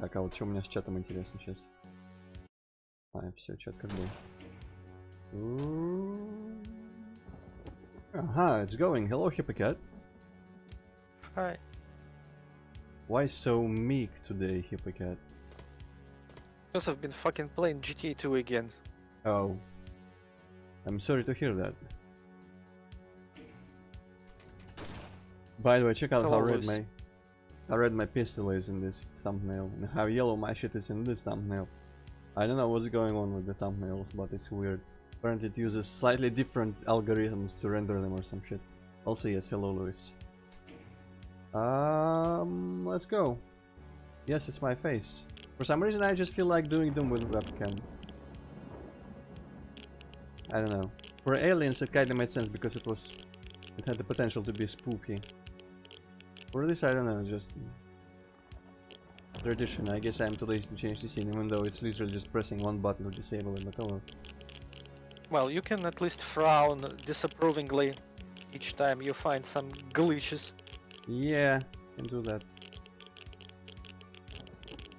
Так, а вот что у меня с чатом интересно сейчас? А, все, чат как был. Ага, it's going. Hello, Hippocat. Hi. Why so meek today, Hippocat? Because I've been fucking playing GTA 2 again. Oh. I'm sorry to hear that. By the way, check out how red my pistol is in this thumbnail, and how yellow my shit is in this thumbnail. I don't know what's going on with the thumbnails, but it's weird. Apparently it uses slightly different algorithms to render them or some shit. Also, yes, hello, Luis. Let's go. Yes, it's my face. For some reason, I just feel like doing them with webcam. I don't know. For aliens, it kinda made sense because it had the potential to be spooky. For this, I don't know, just tradition. I guess I'm too lazy to change the scene, even though it's literally just pressing one button to disable it, but oh well. Well, you can at least frown disapprovingly each time you find some glitches. Yeah, can do that.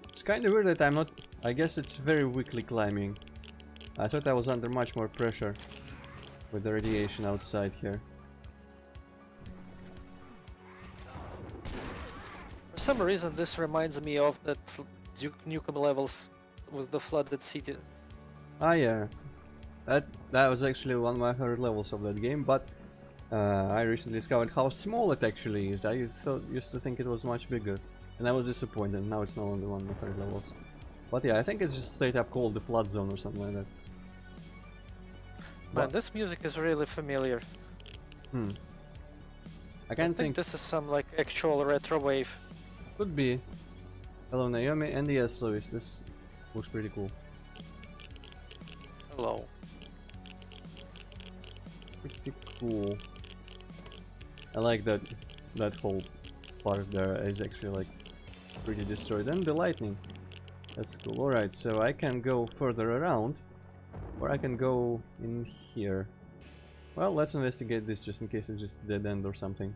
It's kind of weird that I'm not... I guess it's very weakly climbing. I thought I was under much more pressure with the radiation outside here. For some reason, this reminds me of that Duke Nukem levels with the flooded city. Ah yeah, that was actually one of my favorite levels of that game, but I recently discovered how small it actually is. I used to think it was much bigger, and I was disappointed. Now it's no longer one of my favorite levels. But yeah, I think it's just straight up called the Flood Zone or something like that. Man, this music is really familiar. I can't think this is some like actual retro wave. Could be. Hello Naomi, and yes Luis, this looks pretty cool. Hello. Pretty cool. I like that whole part there is actually like pretty destroyed. And the lightning. That's cool. Alright, so I can go further around. Or I can go in here. Well, let's investigate this just in case it's just a dead end or something.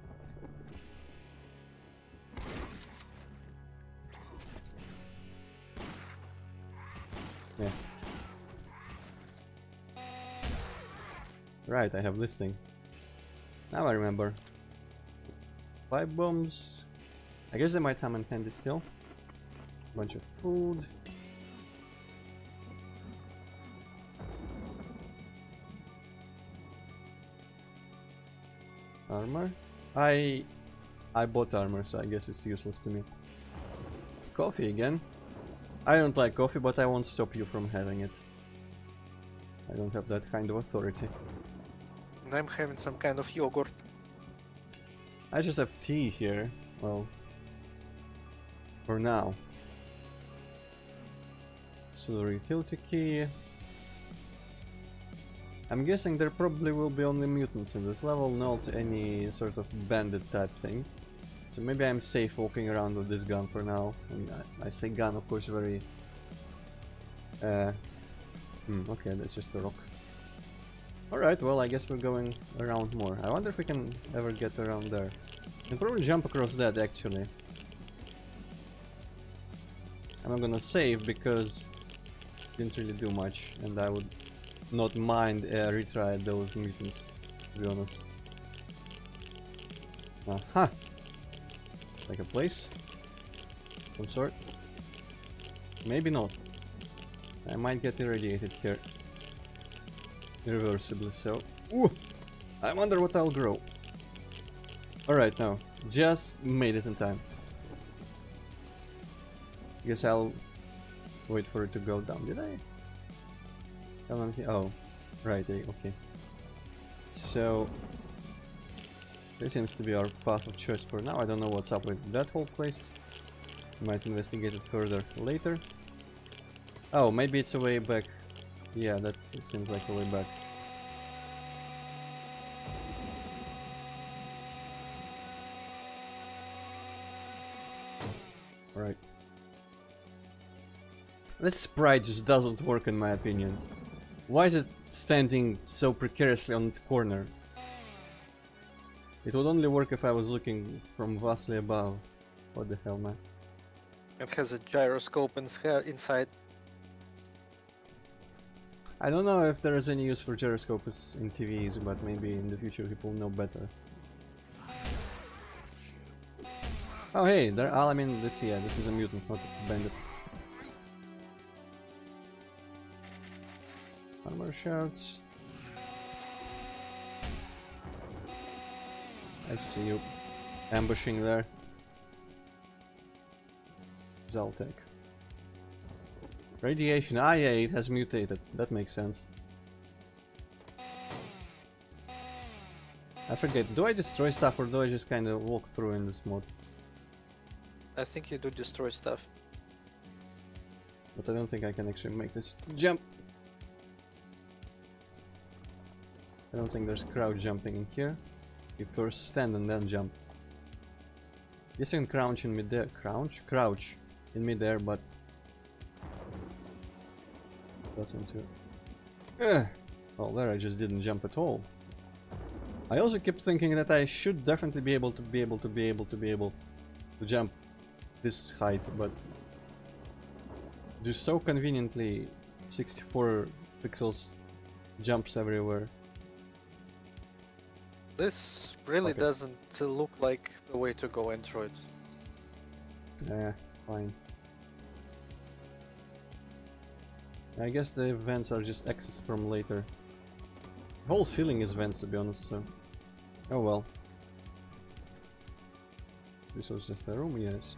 Yeah. Right, I have this thing. Now I remember. 5 bombs. I guess they might come in handy still. Bunch of food. Armor. I bought armor, so I guess it's useless to me. Coffee again. I don't like coffee, but I won't stop you from having it. I don't have that kind of authority. And I'm having some kind of yogurt. I just have tea here. Well, for now. Silver utility key. I'm guessing there probably will be only mutants in this level, not any sort of bandit type thing. So maybe I'm safe walking around with this gun for now. And I say gun, of course, very... okay, that's just a rock. Alright, well, I guess we're going around more. I wonder if we can ever get around there. I can probably jump across that, actually. I'm not gonna save because it didn't really do much, and I would not mind retry those mutants, to be honest. Aha! Like a place? Some sort? Maybe not. I might get irradiated here. Irreversibly so. Ooh! I wonder what I'll grow. Alright, now. Just made it in time. Guess I'll wait for it to go down. Did I? Oh, right, okay. So, this seems to be our path of choice for now. I don't know what's up with that whole place. Might investigate it further later. Oh, maybe it's a way back. Yeah, that seems like a way back. Right. This sprite just doesn't work in my opinion. Why is it standing so precariously on its corner? It would only work if I was looking from vastly above. What the hell, man? It has a gyroscope inside. I don't know if there is any use for gyroscopes in TVs, but maybe in the future people know better. Oh hey, there. I mean, this is a mutant, not a bandit. Armor shards. I see you ambushing there. Zaltec. Radiation. Ah, yeah, it has mutated. That makes sense. I forget. Do I destroy stuff or do I just kind of walk through in this mode? I think you do destroy stuff. But I don't think I can actually make this jump. I don't think there's crowd jumping in here. You first stand and then jump. Yes, you can crouch in midair. Crouch in midair, but doesn't do. Well, there I just didn't jump at all. I also kept thinking that I should definitely be able to jump this height, but just so conveniently 64 pixels jumps everywhere. This really doesn't look like the way to go, Antroid. Yeah, fine. I guess the vents are just exits from later. The whole ceiling is vents, to be honest, so... Oh well. This was just a room, yes.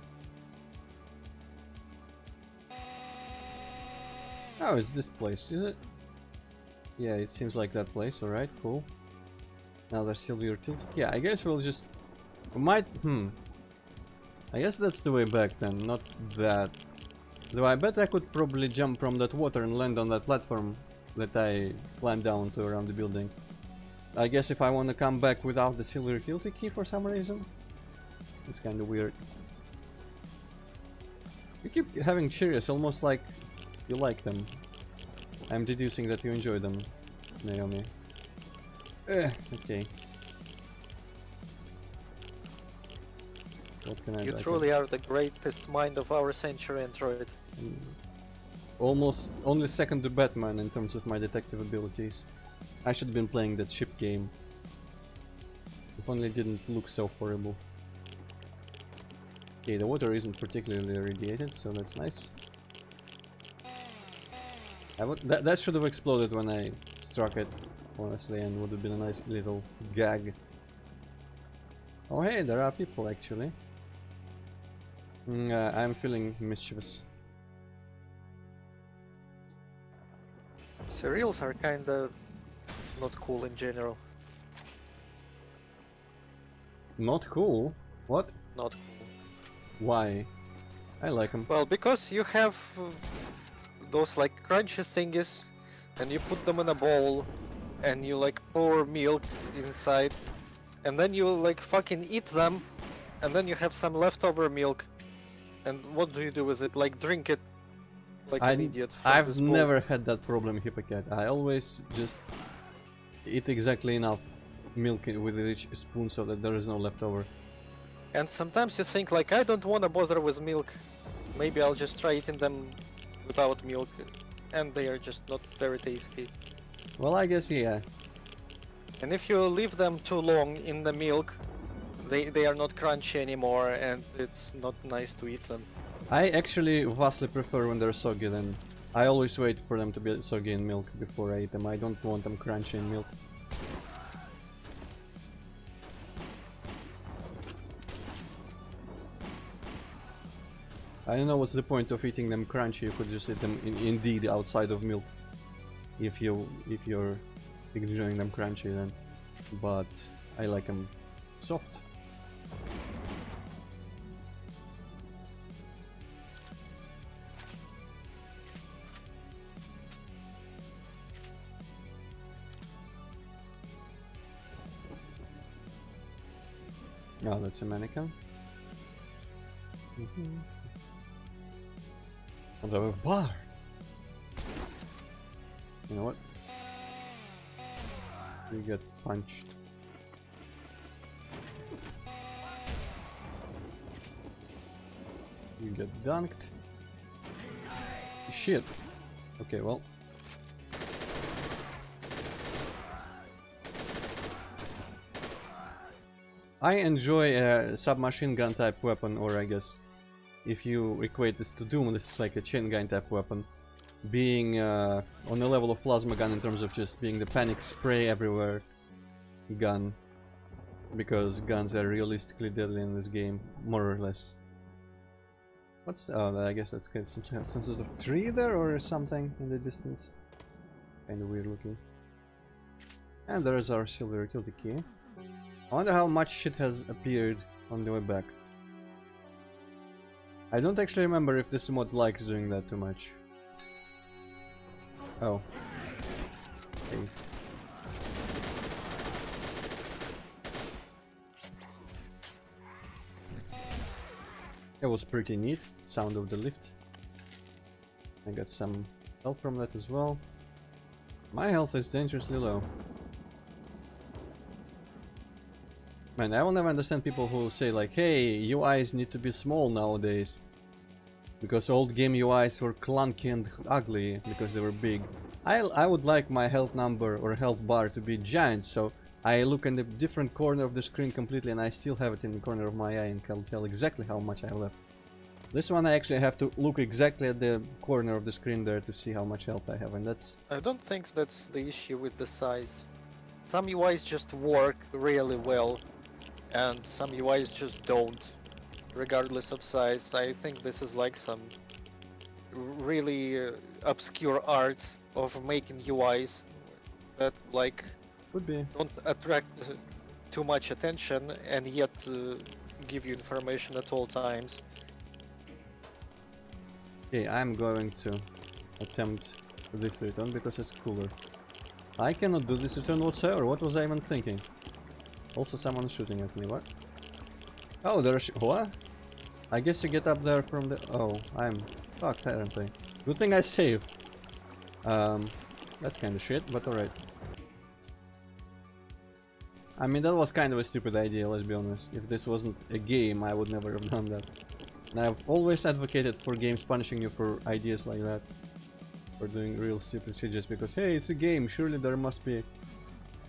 Oh, it's this place, is it? Yeah, it seems like that place, alright, cool. Now there's Silver Utility. Yeah, I guess we'll just... We might... I guess that's the way back then, not that. Though I bet I could probably jump from that water and land on that platform that I climbed down to around the building. I guess if I want to come back without the Silver Utility key for some reason, it's kind of weird. You keep having curious, almost like you like them. I'm deducing that you enjoy them, Naomi. Okay. What can I do? You truly are the greatest mind of our century, Antroid. Almost only second to Batman in terms of my detective abilities. I should have been playing that ship game. If only it didn't look so horrible. Okay, the water isn't particularly irradiated, so that's nice. That should have exploded when I struck it, honestly, and would have been a nice little gag. Oh hey, there are people actually. I'm feeling mischievous. Cereals are kinda not cool in general. Not cool? What? Not cool. Why? I like them. Well, because you have those like crunchy thingies, and you put them in a bowl, and you like pour milk inside, and then you like fucking eat them, and then you have some leftover milk. And what do you do with it? Like drink it like an idiot. I've never had that problem, Hippocat. I always just eat exactly enough milk with each spoon so that there is no leftover. And sometimes you think like, I don't want to bother with milk. Maybe I'll just try eating them without milk. And they are just not very tasty. Well, I guess yeah. And if you leave them too long in the milk, they are not crunchy anymore, and it's not nice to eat them. I actually vastly prefer when they're soggy then. I always wait for them to be soggy in milk before I eat them. I don't want them crunchy in milk. I don't know what's the point of eating them crunchy. You could just eat them indeed outside of milk. If you're enjoying them crunchy then. But I like them soft. Oh, that's a mannequin. And I have bar. You know what? You get punched. You get dunked. Shit. Okay, well. I enjoy a submachine gun type weapon, or I guess if you equate this to Doom, this is like a chain gun type weapon. Being on the level of plasma gun in terms of just being the panic spray everywhere gun. Because guns are realistically deadly in this game, more or less. What's oh, I guess that's some sort of tree there or something in the distance. Kinda weird looking. And there's our silver utility key. I wonder how much shit has appeared on the way back. I don't actually remember if this mod likes doing that too much. Oh. Okay. It was pretty neat, sound of the lift. I got some health from that as well. My health is dangerously low. Man, I will never understand people who say like, hey, UIs need to be small nowadays. Because old game UIs were clunky and ugly because they were big. I would like my health number or health bar to be giant, so I look in the different corner of the screen completely and I still have it in the corner of my eye and can tell exactly how much I have left. This one I actually have to look exactly at the corner of the screen there to see how much health I have, and that's... I don't think that's the issue with the size. Some UIs just work really well, and some UIs just don't, regardless of size. I think this is like some really obscure art of making UIs that like Could be. don't attract too much attention and yet give you information at all times. Okay, I'm going to attempt this return because it's cooler. I cannot do this return whatsoever. What was I even thinking? Also, someone shooting at me. What? Oh, there's what? I guess you get up there from the... Oh, I'm fucked apparently. Good thing I saved. That's kind of shit, but alright. I mean, that was kind of a stupid idea, let's be honest. If this wasn't a game, I would never have done that. And I've always advocated for games punishing you for ideas like that. For doing real stupid shit just because, hey, it's a game, surely there must be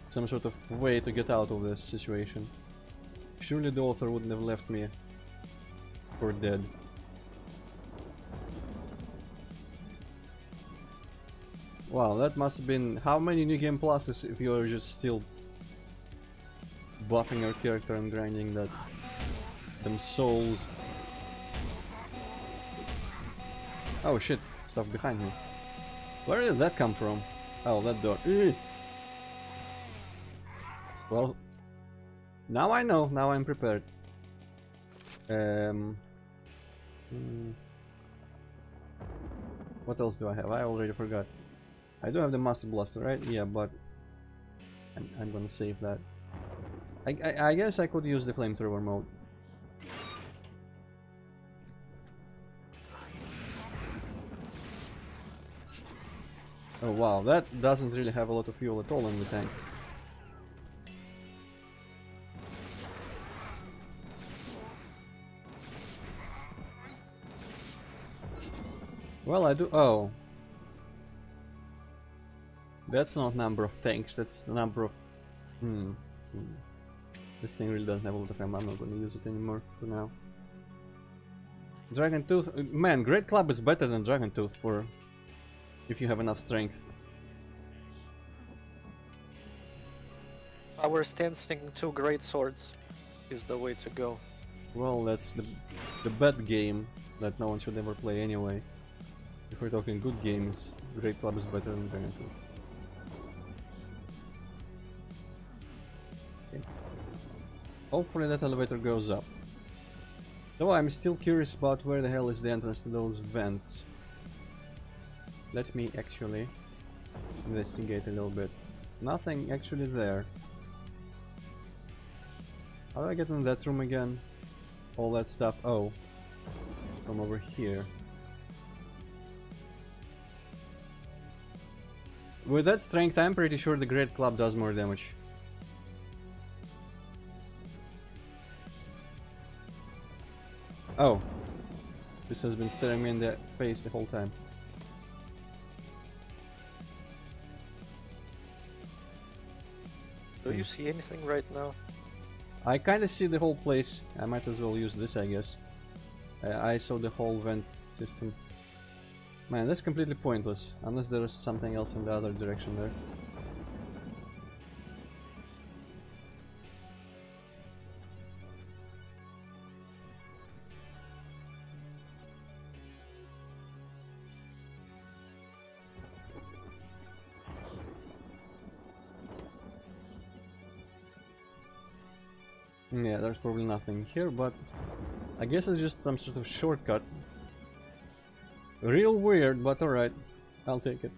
some sort of way to get out of this situation. Surely the author wouldn't have left me for dead. Wow, that must have been... How many new game pluses if you're just still buffing your character and grinding that... them souls. Oh shit, stuff behind me. Where did that come from? Oh, that door. Ugh. Well, now I know, now I'm prepared. What else do I have? I already forgot. I do have the Master Blaster, right? Yeah, but I'm gonna save that. I guess I could use the flamethrower mode. Oh wow, that doesn't really have a lot of fuel at all in the tank. Well, I do... Oh. That's not number of tanks, that's the number of... This thing really doesn't have a lot of ammo, I'm not gonna use it anymore for now. Dragon Tooth... Man, Great Club is better than Dragon Tooth for... if you have enough strength. Power stancing two great swords is the way to go. Well, that's the bad game that no one should ever play anyway. If we're talking good games, Great Club is better than Dragon Tooth. Okay. Hopefully that elevator goes up. Though I'm still curious about where the hell is the entrance to those vents. Let me actually investigate a little bit. Nothing actually there. How do I get in that room again? All that stuff. Oh. From over here. With that strength, I'm pretty sure the Great Club does more damage. Oh. This has been staring me in the face the whole time. Do you see anything right now? I kinda see the whole place. I might as well use this, I guess. I saw the whole vent system. Man, that's completely pointless, unless there is something else in the other direction there. Yeah, there's probably nothing here, but I guess it's just some sort of shortcut. Real weird, but alright. I'll take it.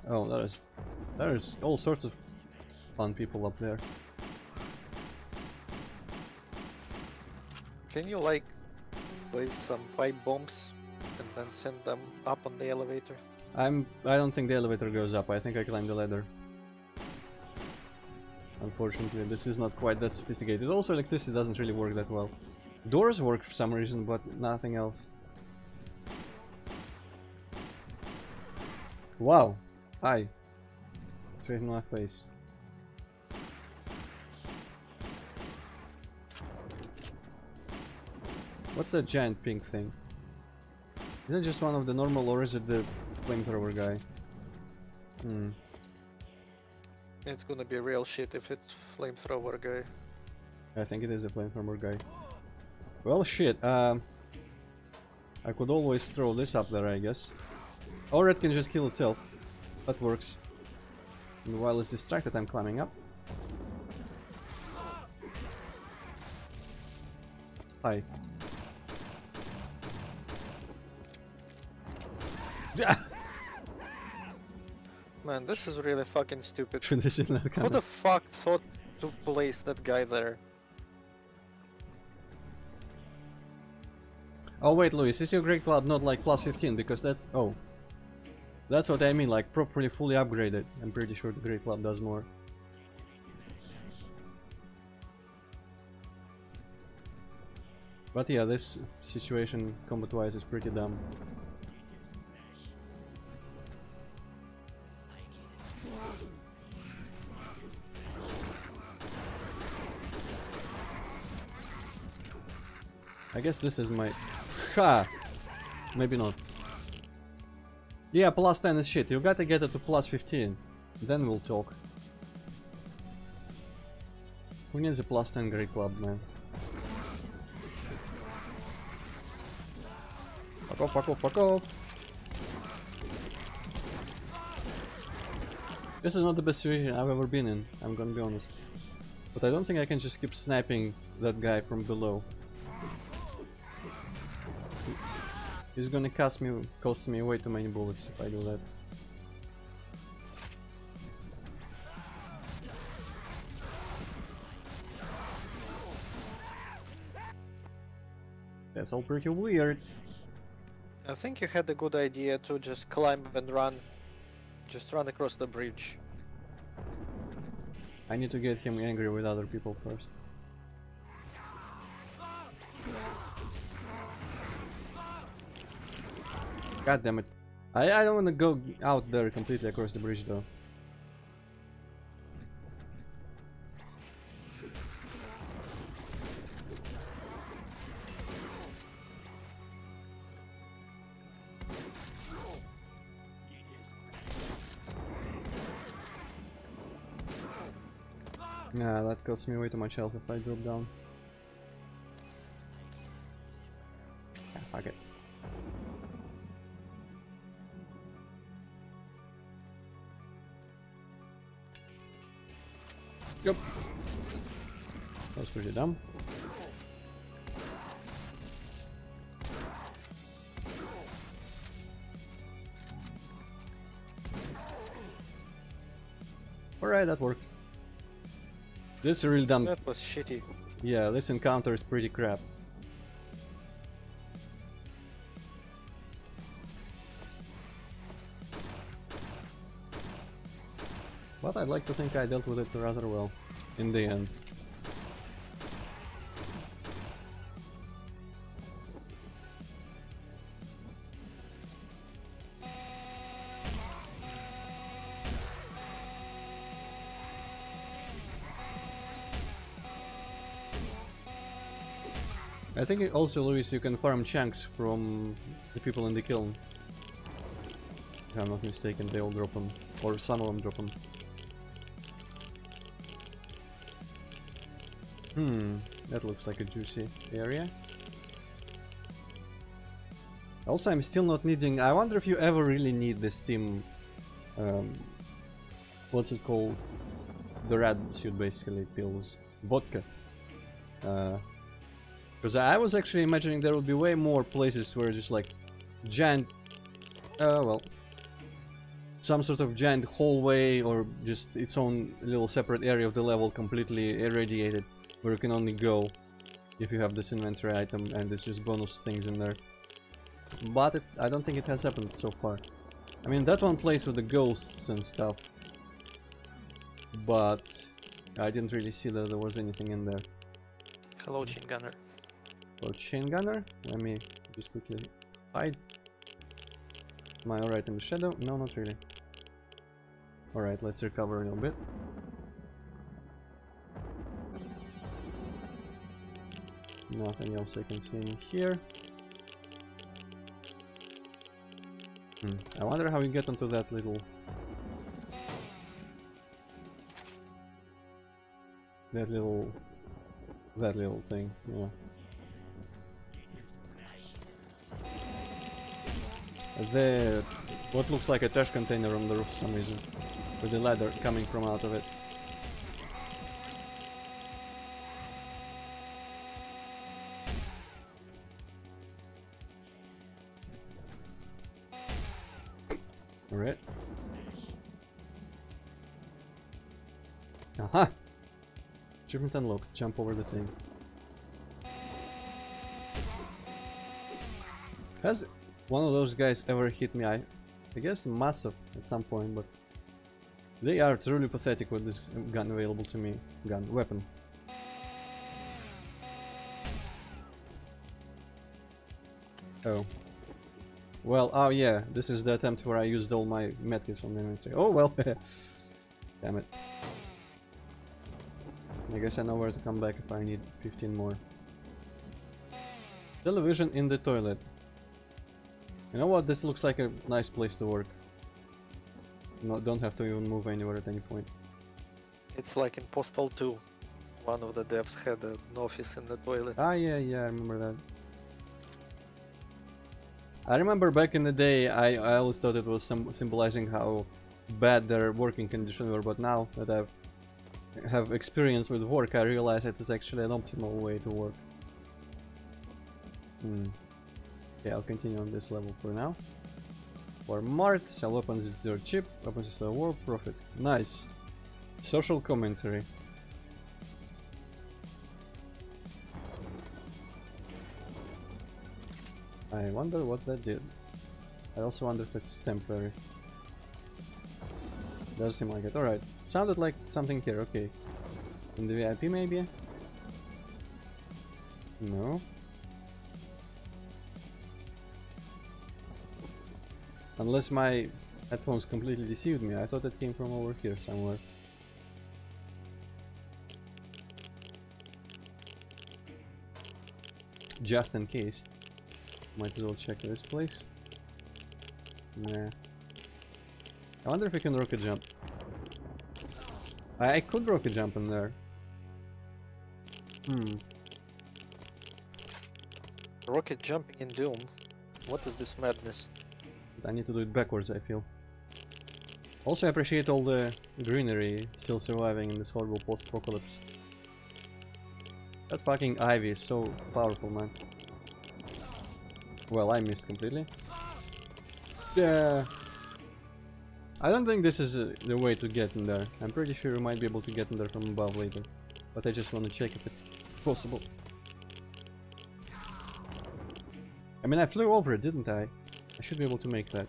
Oh, there's all sorts of fun people up there. Can you like place some pipe bombs and then send them up on the elevator? I don't think the elevator goes up. I think I climbed the ladder. Unfortunately, this is not quite that sophisticated. Also, electricity doesn't really work that well. Doors work for some reason, but nothing else. Wow. Hi. It's right in my face. What's that giant pink thing? Is it just one of the normal, or is it the flamethrower guy? Hmm. It's gonna be real shit if it's flamethrower guy. I think it is a flamethrower guy. Well, shit. I could always throw this up there, I guess. Or it can just kill itself. That works. And while it's distracted, I'm climbing up. Hi. Man, this is really fucking stupid. Should this in that Who kind the of... fuck thought to place that guy there? Oh wait, Louis, is your Great Club not like plus 15? Because that's... Oh. That's what I mean, like properly fully upgraded. I'm pretty sure the Great Club does more. But yeah, this situation combat-wise is pretty dumb. I guess this is my... Ha! Maybe not. Yeah, plus 10 is shit. You gotta get it to plus 15. Then we'll talk. Who needs a plus 10 Great Club, man? Fuck off, fuck off, fuck off! This is not the best situation I've ever been in, I'm gonna be honest. But I don't think I can just keep sniping that guy from below. He's gonna cost me way too many bullets if I do that. That's all pretty weird. I think you had a good idea to just climb and run. Just run across the bridge. I need to get him angry with other people first. God damn it. I don't want to go out there completely across the bridge though. Nah, that costs me way too much health if I drop down. Yeah, fuck it. Yep. That was pretty dumb. Alright, that worked. This is really dumb. That was shitty. Yeah, this encounter is pretty crap. What? But I'd like to think I dealt with it rather well in the end. I think also, Luis, you can farm chunks from the people in the kiln. If I'm not mistaken, they all drop them. Or some of them drop them. That looks like a juicy area. Also, I'm still not needing... I wonder if you ever really need the Steam... what's it called? The red suit, basically, pills. Vodka. Because I was actually imagining there would be way more places where just like giant... well... some sort of giant hallway or just its own little separate area of the level completely irradiated, where you can only go if you have this inventory item and it's just bonus things in there. But I don't think it has happened so far. I mean, that one place with the ghosts and stuff, but I didn't really see that there was anything in there. Hello, chain gunner. Oh, chain gunner? Let me just quickly hide. Am I alright in the shadow? No, not really. Alright, let's recover a little bit. Nothing else I can see in here. I wonder how we get onto that little... That little thing, yeah. There, what looks like a trash container on the roof for some reason, with the ladder coming from out of it. Alright. Aha! Achievement unlocked. Jump over the thing. Has one of those guys ever hit me? I guess must have at some point, but they are truly pathetic with this gun available to me. Weapon. Oh. Well, oh yeah, this is the attempt where I used all my medkits from the inventory. Oh well. Damn it. I guess I know where to come back if I need 15 more. Television in the toilet. You know what? This looks like a nice place to work. No, don't have to even move anywhere at any point. It's like in Postal 2. One of the devs had an office in the toilet. Ah, yeah, I remember that. I remember back in the day, I always thought it was symbolizing how bad their working conditions were, but now that I have experience with work, I realize that it's actually an optimal way to work. Okay, I'll continue on this level for now. For Mart, sell weapons at your chip, weapons to the war, profit. Nice. Social commentary. I wonder what that did. I also wonder if it's temporary. Does seem like it. Alright. Sounded like something here, okay. In the VIP maybe? No. Unless my headphones completely deceived me. I thought it came from over here somewhere. Just in case. Might as well check this place. Nah. I wonder if we can rocket jump. I could rocket jump in there. Rocket jumping in Doom? What is this madness? I need to do it backwards, I feel. Also, I appreciate all the greenery still surviving in this horrible post-apocalypse. That fucking ivy is so powerful, man. Well, I missed completely. Yeah. I don't think this is the way to get in there. I'm pretty sure you might be able to get in there from above later. But I just want to check if it's possible. I mean, I flew over it, didn't I? I should be able to make that.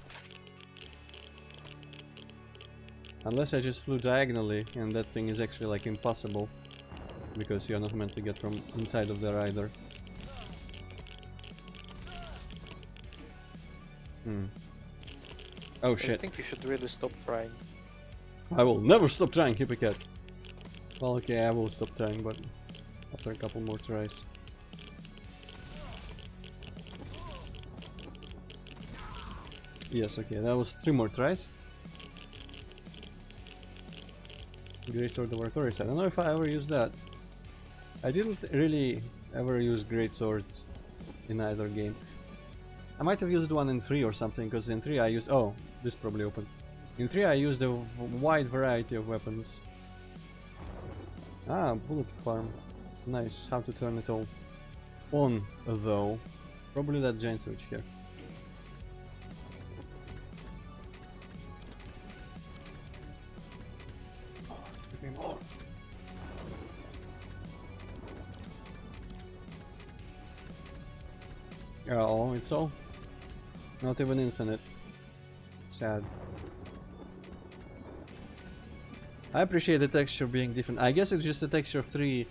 Unless I just flew diagonally, and that thing is actually like impossible. Because you're not meant to get from inside of there either. Oh shit. I think you should really stop trying. I will never stop trying, Hippie. Well, okay, I will stop trying, but after a couple more tries. Yes, okay, that was 3 more tries. Great Sword of Artorias. I don't know if I ever used that. I didn't really ever use Great Swords in either game. I might have used one in 3 or something, because in 3 I used... Oh, this probably opened. In 3 I used a wide variety of weapons. Ah, bullet farm. Nice. How to turn it all on, though. Probably that giant switch here. Give me more. Oh, it's all... Not even infinite. Sad. I appreciate the texture being different. I guess it's just the texture of 3,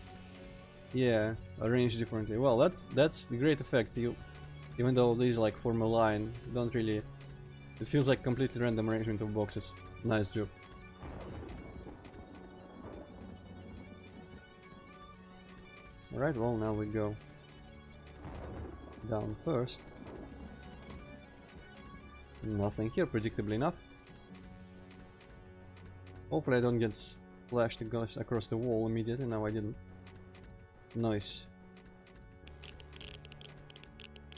yeah, arranged differently. Well, that's the great effect. Even though these like form a line, you don't really... It feels like completely random arrangement of boxes. Nice job. Alright, well now we go down first. Nothing here, predictably enough. Hopefully I don't get splashed across the wall immediately. No, I didn't. Nice.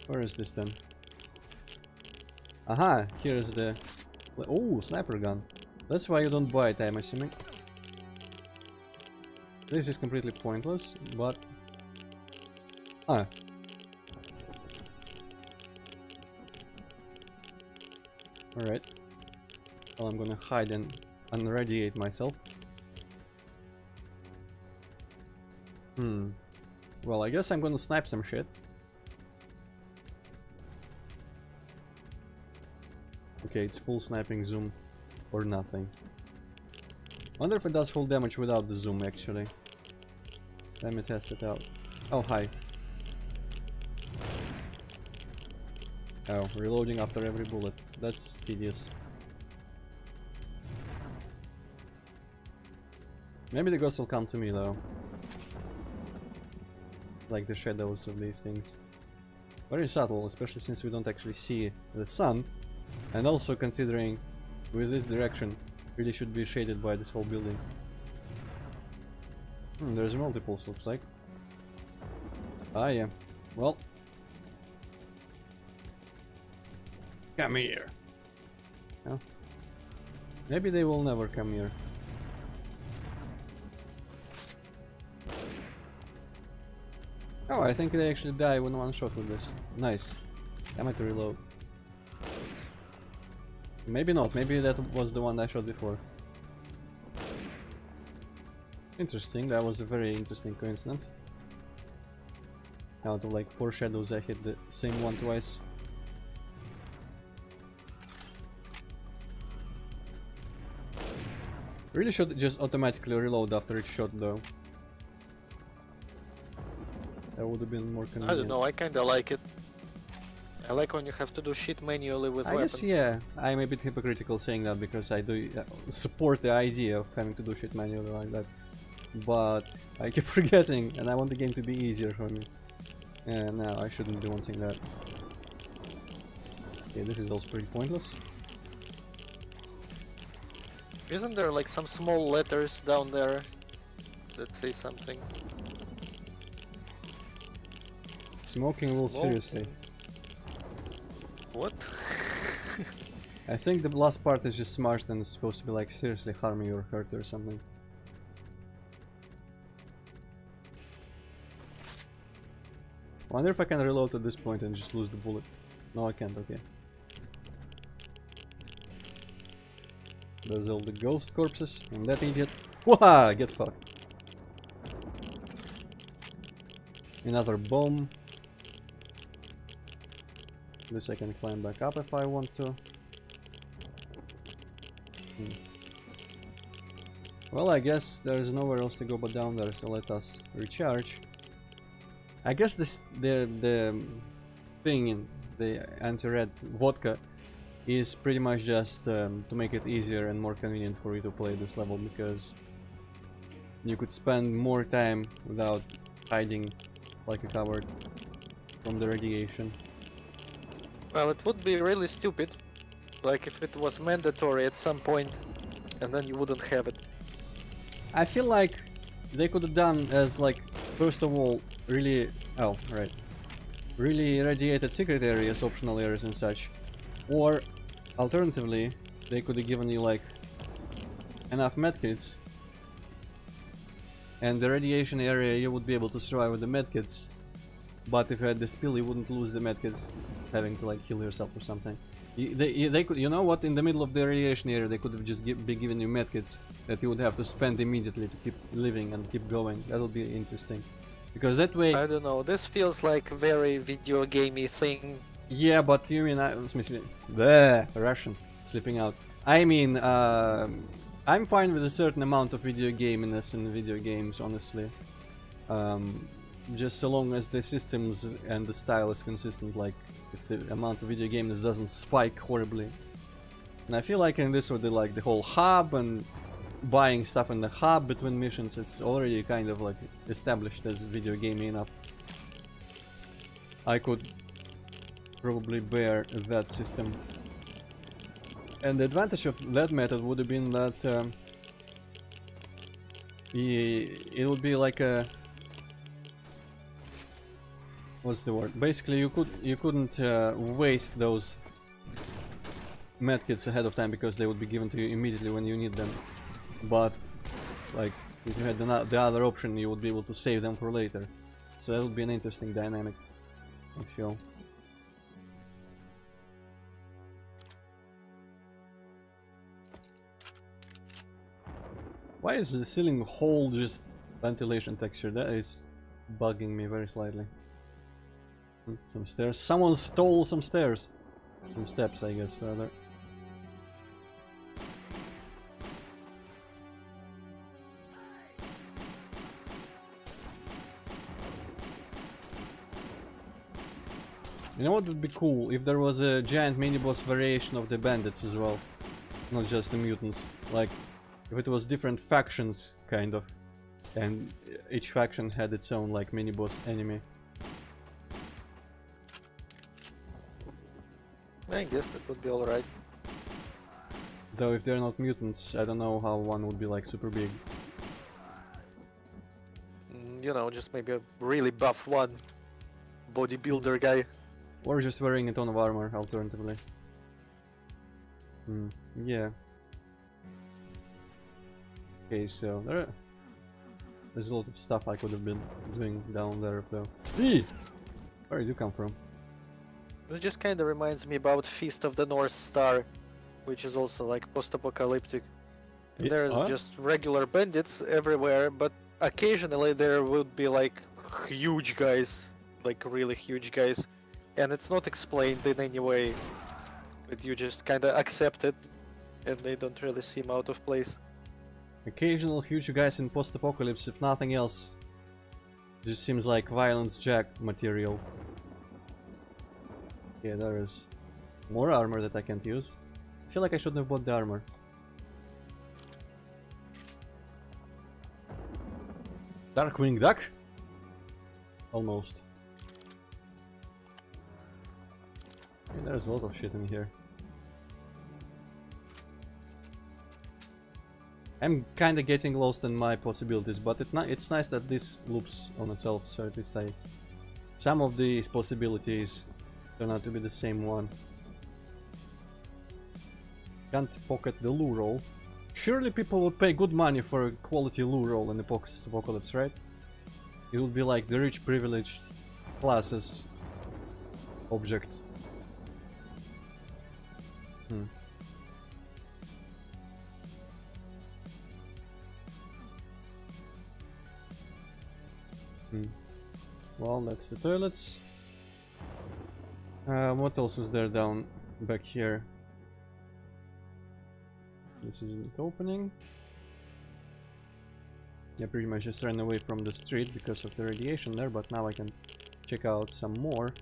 Where is this then? Aha! Here is the... Oh, sniper gun. That's why you don't buy it, I'm assuming. This is completely pointless, but... Ah. Alright. Well, I'm gonna hide and unradiate myself. Well, I guess I'm gonna snipe some shit. Okay, it's full sniping zoom or nothing. Wonder if it does full damage without the zoom, actually. Let me test it out. Oh, hi. Oh, reloading after every bullet. That's tedious. Maybe the ghosts will come to me, though. Like the shadows of these things. Very subtle, especially since we don't actually see the sun. And also considering with this direction really should be shaded by this whole building. There's multiples, looks like. Ah, yeah. Well. Come here. Oh. Maybe they will never come here. Oh, I think they actually die in one shot with this. Nice. I might reload. Maybe not. Maybe that was the one I shot before. Interesting. That was a very interesting coincidence. Out of like 4 shadows, I hit the same one twice. Really should just automatically reload after each shot, though. That would have been more convenient. I don't know, I kinda like it. I like when you have to do shit manually with weapons. I guess, yeah, I'm a bit hypocritical saying that because I do support the idea of having to do shit manually like that. But I keep forgetting, and I want the game to be easier for me. And no, I shouldn't be wanting that. Okay, this is also pretty pointless. Isn't there like some small letters down there that say something? Smoking rules seriously. What? I think the last part is just smashed and it's supposed to be like seriously harm you or hurt or something. Wonder if I can reload at this point and just lose the bullet. No, I can't, okay. There's all the ghost corpses and that idiot. Waha! Get fucked. Another bomb. This I can climb back up if I want to. Well, I guess there's nowhere else to go but down there, so let us recharge. I guess the thing in the anti-red vodka is pretty much just to make it easier and more convenient for you to play this level, because you could spend more time without hiding like a coward from the radiation. Well, it would be really stupid, like if it was mandatory at some point, and then you wouldn't have it. I feel like they could have done as, like, first of all, really irradiated secret areas, optional areas and such, or alternatively they could have given you like enough medkits, and the radiation area you would be able to survive with the medkits, but if you had the spill you wouldn't lose the medkits having to like kill yourself or something. They could, you know what, in the middle of the radiation area they could have just be giving you medkits that you would have to spend immediately to keep living and keep going. That would be interesting, because that way... I don't know, this feels like a very video gamey thing. Yeah, but you mean, в смысле, the Russian slipping out. I mean, I'm fine with a certain amount of video gaminess in video games, honestly. Just so long as the systems and the style is consistent, like if the amount of video gameness doesn't spike horribly. And I feel like in this with the whole hub and buying stuff in the hub between missions, it's already kind of like established as video gamey enough. I could probably bear that system. And the advantage of that method would have been that it would be like a... what's the word? Basically, you couldn't waste those medkits ahead of time because they would be given to you immediately when you need them. But like if you had the other option, you would be able to save them for later. So that would be an interesting dynamic, I feel. Why is the ceiling whole just ventilation texture? That is bugging me very slightly. Some stairs. Someone stole some stairs. Some steps, I guess, rather. You know what would be cool? If there was a giant mini-boss variation of the bandits as well. Not just the mutants. Like, if it was different factions, kind of. And each faction had its own, like, mini-boss enemy. I guess that would be alright. Though if they're not mutants, I don't know how one would be, like, super big. You know, just maybe a really buff one. Bodybuilder guy. Or just wearing a ton of armor, alternatively. Yeah. Okay, so there's a lot of stuff I could have been doing down there, though. Eee! Where did you come from? This just kinda reminds me about Feast of the North Star, which is also like post-apocalyptic. Yeah, There's just regular bandits everywhere, but occasionally there would be like huge guys, like really huge guys, and it's not explained in any way, but you just kinda accept it, and they don't really seem out of place. Occasional huge guys in post-apocalypse, if nothing else. Just seems like Violence Jack material. Yeah, there is more armor that I can't use. I feel like I shouldn't have bought the armor. Darkwing Duck? Almost. Yeah, there's a lot of shit in here. I'm kinda getting lost in my possibilities, but it's nice that this loops on itself, so at least some of these possibilities turn out to be the same one. Can't pocket the loo roll. Surely people would pay good money for a quality loo roll in the post-apocalypse, right? It would be like the rich privileged classes object. Well, that's the toilets. What else is there down back here? This isn't opening. Yeah, pretty much just ran away from the street because of the radiation there, but now I can check out some more.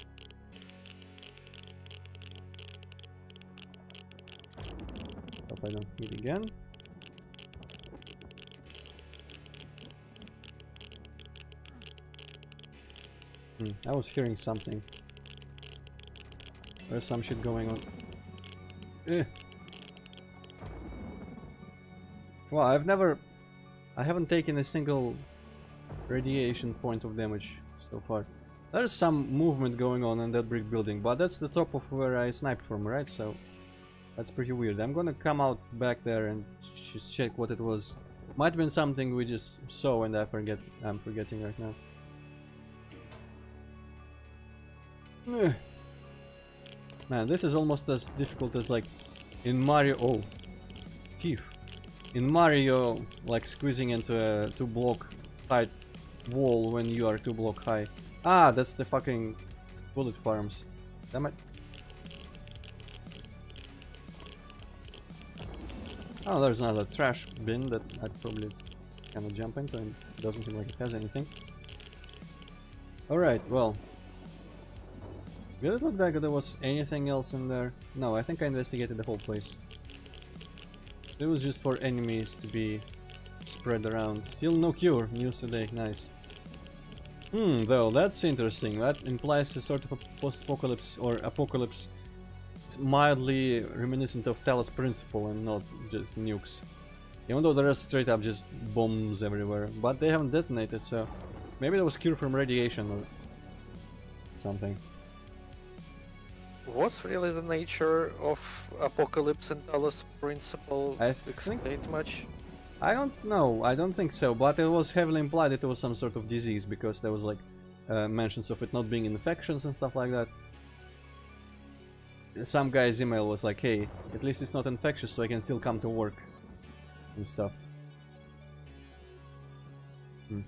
If I don't hit again. I was hearing something. There's some shit going on. Well, I haven't taken a single radiation point of damage so far. There's some movement going on in that brick building, but that's the top of where I sniped from, right? So that's pretty weird. I'm gonna come out back there and just check what it was. Might have been something we just saw and I'm forgetting right now. Man, this is almost as difficult as like in Mario. Oh, thief. In Mario, like squeezing into a 2-block height wall when you are 2-block high. Ah, that's the fucking bullet farms. Damn it. Oh, there's another trash bin that I'd probably kind of jump into, and it doesn't seem like it has anything. Alright, well. Did it look like there was anything else in there? No, I think I investigated the whole place. It was just for enemies to be spread around. Still no cure. News today. Nice. Though, that's interesting. That implies a sort of a post-apocalypse or apocalypse mildly reminiscent of Talos Principle and not just nukes. Even though there are straight up just bombs everywhere. But they haven't detonated, so maybe there was cure from radiation or something. Was really the nature of Apocalypse and Talos Principle explained much? I don't know, I don't think so, but it was heavily implied that it was some sort of disease, because there was like mentions of it not being infections and stuff like that. Some guy's email was like, hey, at least it's not infectious, so I can still come to work and stuff. You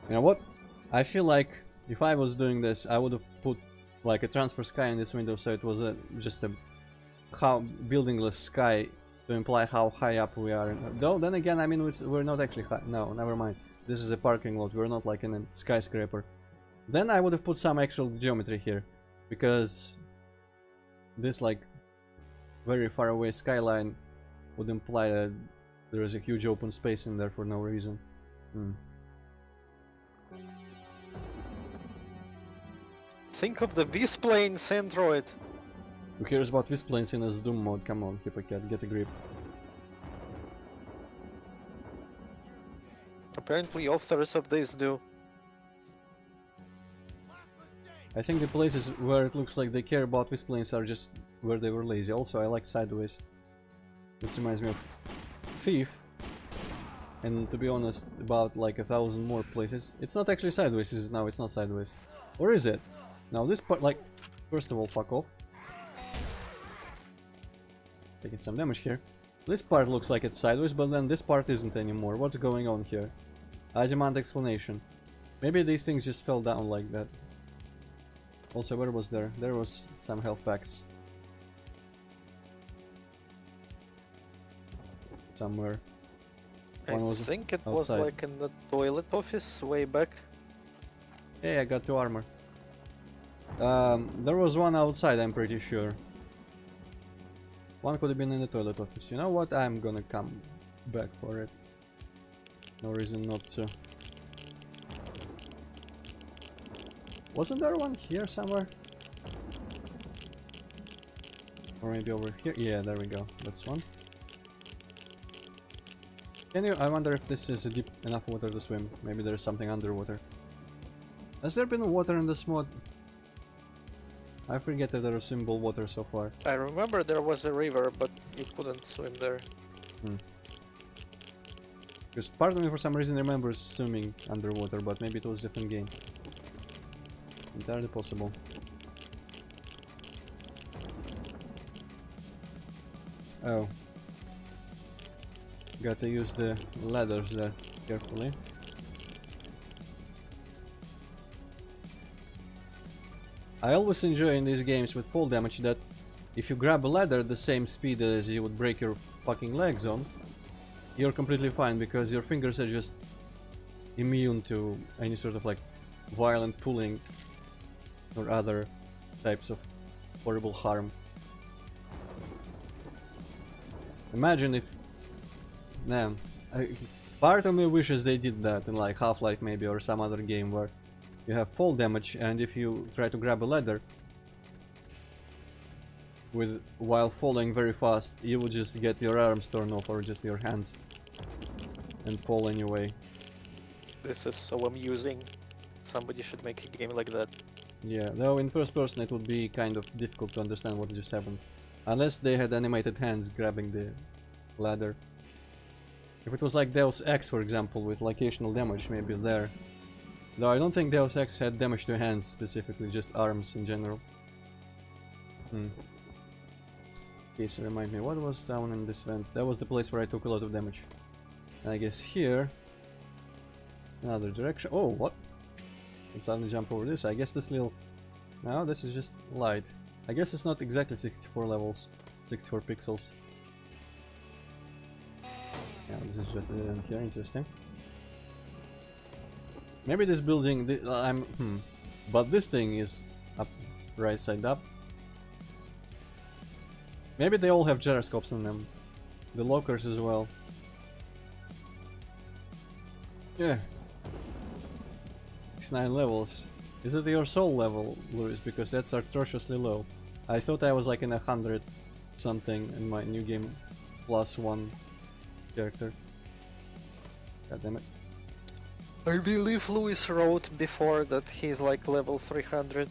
know what? I feel like if I was doing this, I would have put like a transfer sky in this window, so it was just a buildingless sky to imply how high up we are. Though then again, I mean, we're not actually high. No, never mind. This is a parking lot. We're not like in a skyscraper. Then I would have put some actual geometry here, because this like very far away skyline would imply that there is a huge open space in there for no reason. Think of the V-planes, Antroid. Who cares about V-planes in a Doom mode? Come on, Hippocat, get a grip. Apparently authors of this do. I think the places where it looks like they care about V-planes are just where they were lazy. Also, I like Sideways. This reminds me of Thief. And to be honest, about like 1,000 more places. It's not actually Sideways, is it? No, it's not Sideways. Or is it? Now this part, like, first of all, fuck off. Taking some damage here. This part looks like it's sideways, but then this part isn't anymore. What's going on here? I demand explanation. Maybe these things just fell down like that. Also, where was there? There was some health packs. Somewhere. I think it outside. was like in the toilet office way back. Hey, I got 2 armor. There was one outside, I'm pretty sure. One could have been in the toilet office. You know what? I'm gonna come back for it. No reason not to. Wasn't there one here somewhere? Or maybe over here? Yeah, there we go. That's one. I wonder if this is a deep enough water to swim. Maybe there's something underwater. Has there been water in this mod? I forget that there was swimmable water so far. I remember there was a river, but you couldn't swim there. Because part of me for some reason remembers swimming underwater, but maybe it was a different game. Entirely possible. Oh. Got to use the ladders there carefully. I always enjoy in these games with fall damage that if you grab a ladder at the same speed as you would break your fucking legs on, you're completely fine because your fingers are just immune to any sort of like violent pulling or other types of horrible harm. Imagine if, man, part of me wishes they did that in like Half-Life maybe or some other game where you have fall damage, and if you try to grab a ladder while falling very fast, you will just get your arms torn off or just your hands and fall anyway. This is so amusing. Somebody should make a game like that. Yeah, though in first person it would be kind of difficult to understand what just happened. Unless they had animated hands grabbing the ladder. If it was like Deus Ex, for example, with locational damage, maybe there. Though I don't think Deus Ex had damage to hands specifically, just arms in general. Okay, so remind me, what was down in this vent? That was the place where I took a lot of damage. And I guess here... another direction. Oh, what? I suddenly jump over this. I guess this little... no, this is just light. I guess it's not exactly 64 levels. 64 pixels. Yeah, this is just in here. Interesting. Maybe this building... but this thing is up, right side up. Maybe they all have gyroscopes on them. The lockers as well. Yeah. 9 levels. Is it your soul level, Louis? Because that's atrociously low. I thought I was like in 100 something in my new game +1 character. God damn it. I believe Louis wrote before that he's like level 300.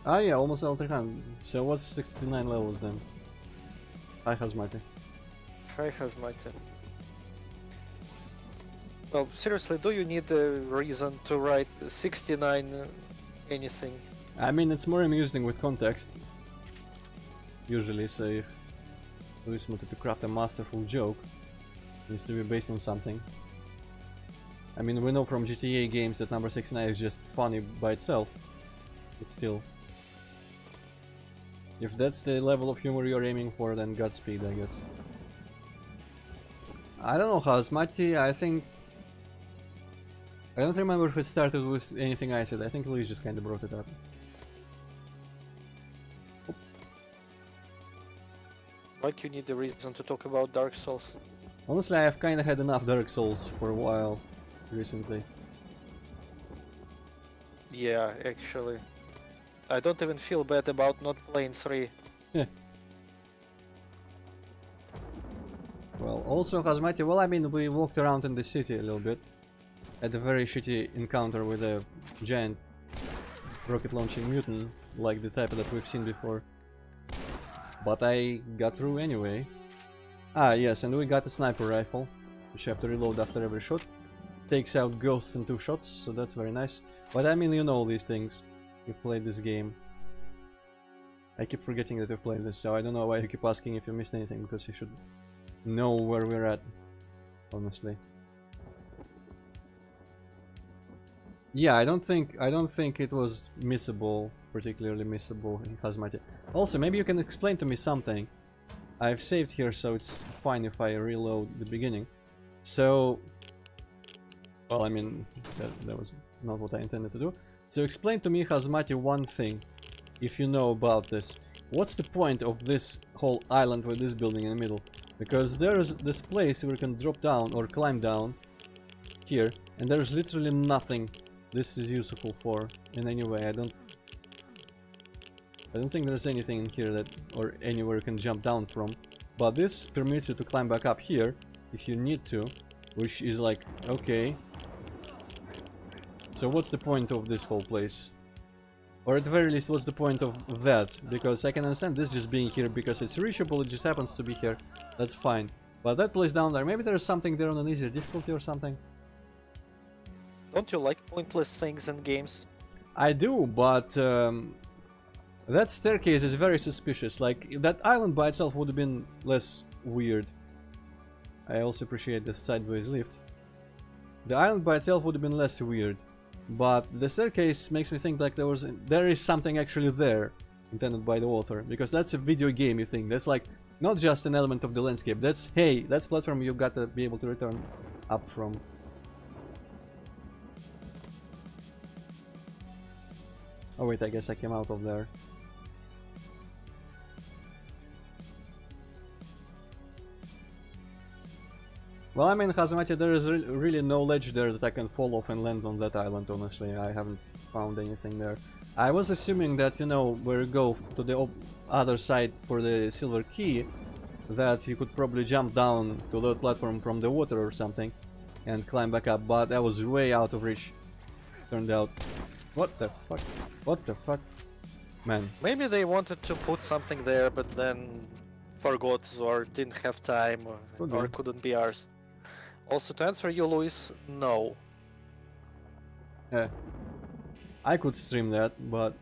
Ah yeah, almost level 300. So what's 69 levels then? Hi Hazmati. Hi Hazmati. Well, seriously, do you need a reason to write 69 anything? I mean, it's more amusing with context. Usually, so if Louis wanted to craft a masterful joke, it needs to be based on something. I mean, we know from GTA games that number 69 is just funny by itself, but still. If that's the level of humor you're aiming for, then Godspeed, I guess. I don't know, Hazmati, I think... I don't remember if it started with anything I said. I think Louis just kind of brought it up. Like you need a reason to talk about Dark Souls. Honestly, I've kind of had enough Dark Souls for a while recently. Yeah, actually. I don't even feel bad about not playing 3. Well, also Hazmati, well, I mean, we walked around in the city a little bit. Had a very shitty encounter with a giant rocket launching mutant, like the type that we've seen before. But I got through anyway. Ah yes, and we got a sniper rifle, which you have to reload after every shot. Takes out ghosts in 2 shots, so that's very nice. But I mean, you know these things. You've played this game. I keep forgetting that you've played this, so I don't know why you keep asking if you missed anything, because you should know where we're at, honestly. Yeah, I don't think it was missable, particularly missable in Hazmati. Also, maybe you can explain to me something. I've saved here, so it's fine if I reload the beginning. So, well, I mean, that was not what I intended to do. So explain to me, Hazmati, one thing, if you know about this. What's the point of this whole island with this building in the middle? Because there's this place where you can drop down or climb down here, and there's literally nothing this is useful for in any way. I don't think there's anything in here that, or anywhere you can jump down from. But this permits you to climb back up here if you need to, which is like, okay. So what's the point of this whole place? Or at the very least, what's the point of that? Because I can understand this just being here because it's reachable, it just happens to be here. That's fine. But that place down there, maybe there's something there on an easier difficulty or something? Don't you like pointless things in games? I do, but that staircase is very suspicious. Like, that island by itself would have been less weird. I also appreciate the sideways lift. The island by itself would have been less weird. But the staircase makes me think like there is something actually there intended by the author. Because that's a video game, you think. That's like Not just an element of the landscape. That's, hey, that's platform you gotta be able to return up from. Oh wait, I guess I came out of there. Well, I mean, Hazamati, there is really no ledge there that I can fall off and land on that island, honestly. I haven't found anything there. I was assuming that, you know, where you go to the other side for the silver key, that you could probably jump down to the platform from the water or something and climb back up, but that was way out of reach, turned out. What the fuck? What the fuck? Man. Maybe they wanted to put something there, but then forgot or didn't have time or couldn't be arsed. Also, to answer you, Luis, no. Yeah. I could stream that, but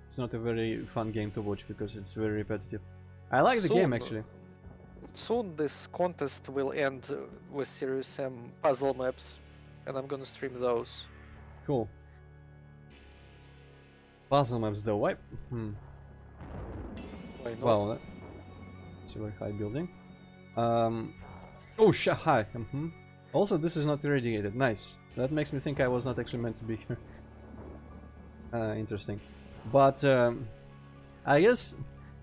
it's not a very fun game to watch because it's very repetitive. I like the game, actually. Soon this contest will end with Serious Sam puzzle maps, and I'm gonna stream those. Cool. Puzzle maps though, why? Why not? Well, silver high building. Oh, hi. Also, this is not irradiated. Nice. That makes me think I was not actually meant to be here. Interesting. But I guess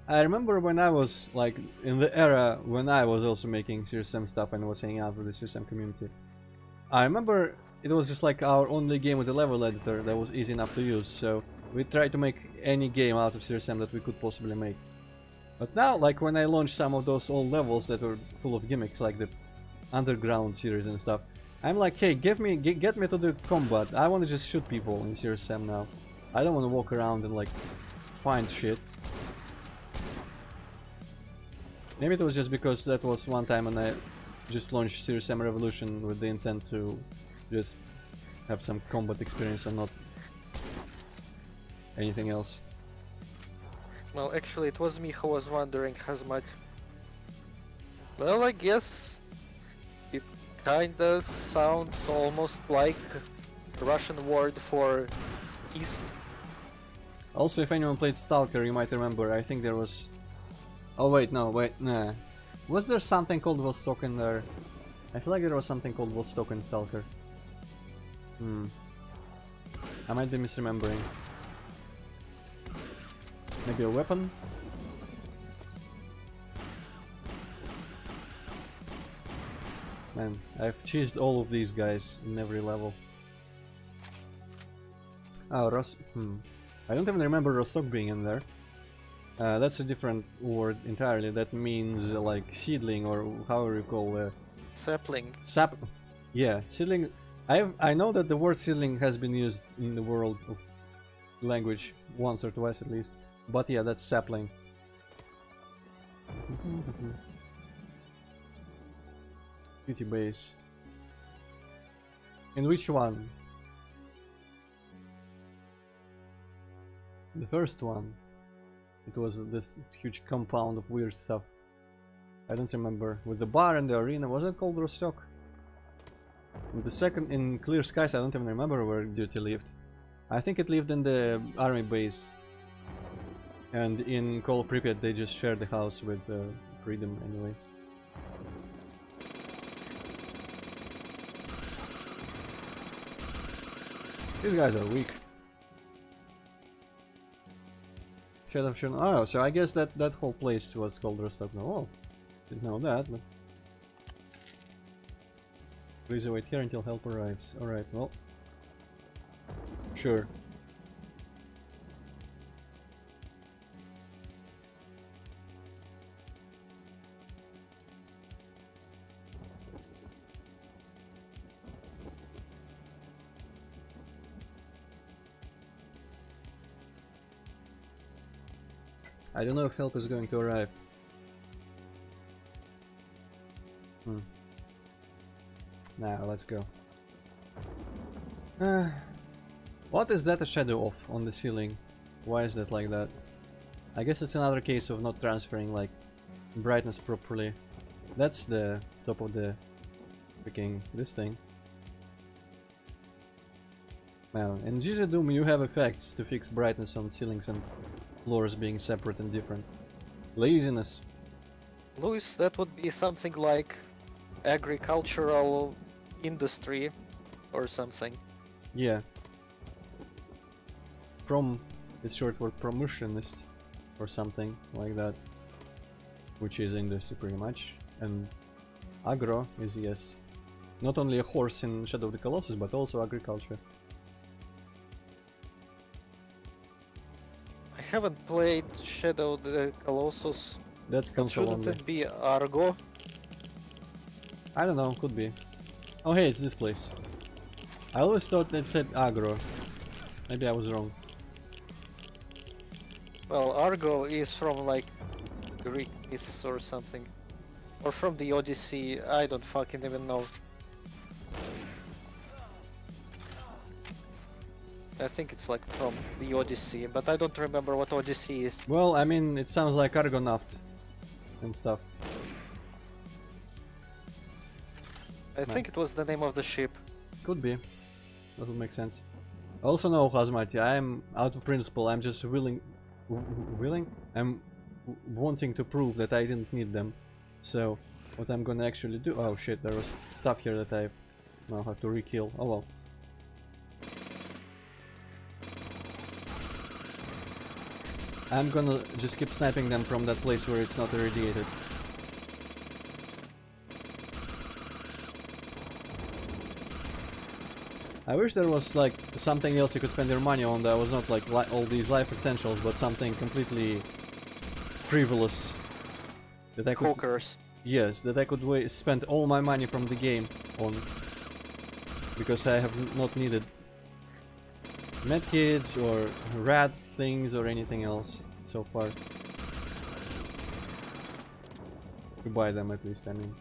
I remember when I was like in the era when I was also making Serious Sam stuff and was hanging out with the Serious Sam community. I remember it was just like our only game with a level editor that was easy enough to use. So we tried to make any game out of Serious Sam that we could possibly make. But now, like when I launched some of those old levels that were full of gimmicks, like the Underground series and stuff, I'm like, hey, get me to the combat. I want to just shoot people in Serious Sam now. I don't want to walk around and like find shit. Maybe it was just because that was one time when I just launched Serious Sam Revolution with the intent to just have some combat experience and not anything else. Well, actually, it was me who was wondering, Hazmat. Well, I guess it kinda sounds almost like a Russian word for east. Also, if anyone played Stalker, you might remember, I think there was... Oh wait, no, wait, nah. Was there something called Vostok in there? I feel like there was something called Vostok in Stalker. I might be misremembering. Maybe a weapon? Man, I've cheesed all of these guys in every level. Oh, I don't even remember Rostok being in there. That's a different word entirely. That means like seedling, or however you call Sapling. Yeah, seedling. I know that the word seedling has been used in the world of language once or twice at least. But yeah, that's sapling. Beauty base. In which one? The first one. It was this huge compound of weird stuff. I don't remember. With the bar and the arena, was it called Rostok? The second, in Clear Skies, I don't even remember where Duty lived. I think it lived in the army base. And in Call of Pripyat they just shared the house with Freedom anyway. These guys are weak. Oh, so I guess that whole place was called Rostok now. Oh, didn't know that, but... Please wait here until help arrives. Alright, well... Sure. I don't know if help is going to arrive. Now, let's go. What is that a shadow of on the ceiling? Why is that like that? I guess it's another case of not transferring like brightness properly. That's the top of the freaking this thing. Now, in GZ Doom you have effects to fix brightness on ceilings and floors being separate and different. Laziness. Louis, that would be something like agricultural industry or something. Yeah. It's short for promotionist or something like that, which is industry pretty much. And agro is, yes, not only a horse in Shadow of the Colossus, but also agriculture. I haven't played Shadow of the Colossus. That's But console shouldn't only. it be Argo? I don't know, could be. Oh hey, it's this place. I always thought it said agro. Maybe I was wrong. Well, Argo is from like Greek myths or something. Or from the Odyssey, I don't fucking even know. I think it's like from the Odyssey, but I don't remember what Odyssey is. Well, I mean, it sounds like Argonaut and stuff. I think it was the name of the ship. Could be. That would make sense. Also no, Hazmati, I am out of principle. I'm just willing... I'm wanting to prove that I didn't need them. So, what I'm gonna actually do... Oh shit, there was stuff here that I now have to re-kill. Oh well. I'm gonna just keep sniping them from that place where it's not irradiated. I wish there was like something else you could spend your money on that was not like all these life essentials, but something completely frivolous that I could... Hookers. Yes, that I could spend all my money from the game on, because I have not needed medkits or rad things or anything else so far. To buy them at least, I mean.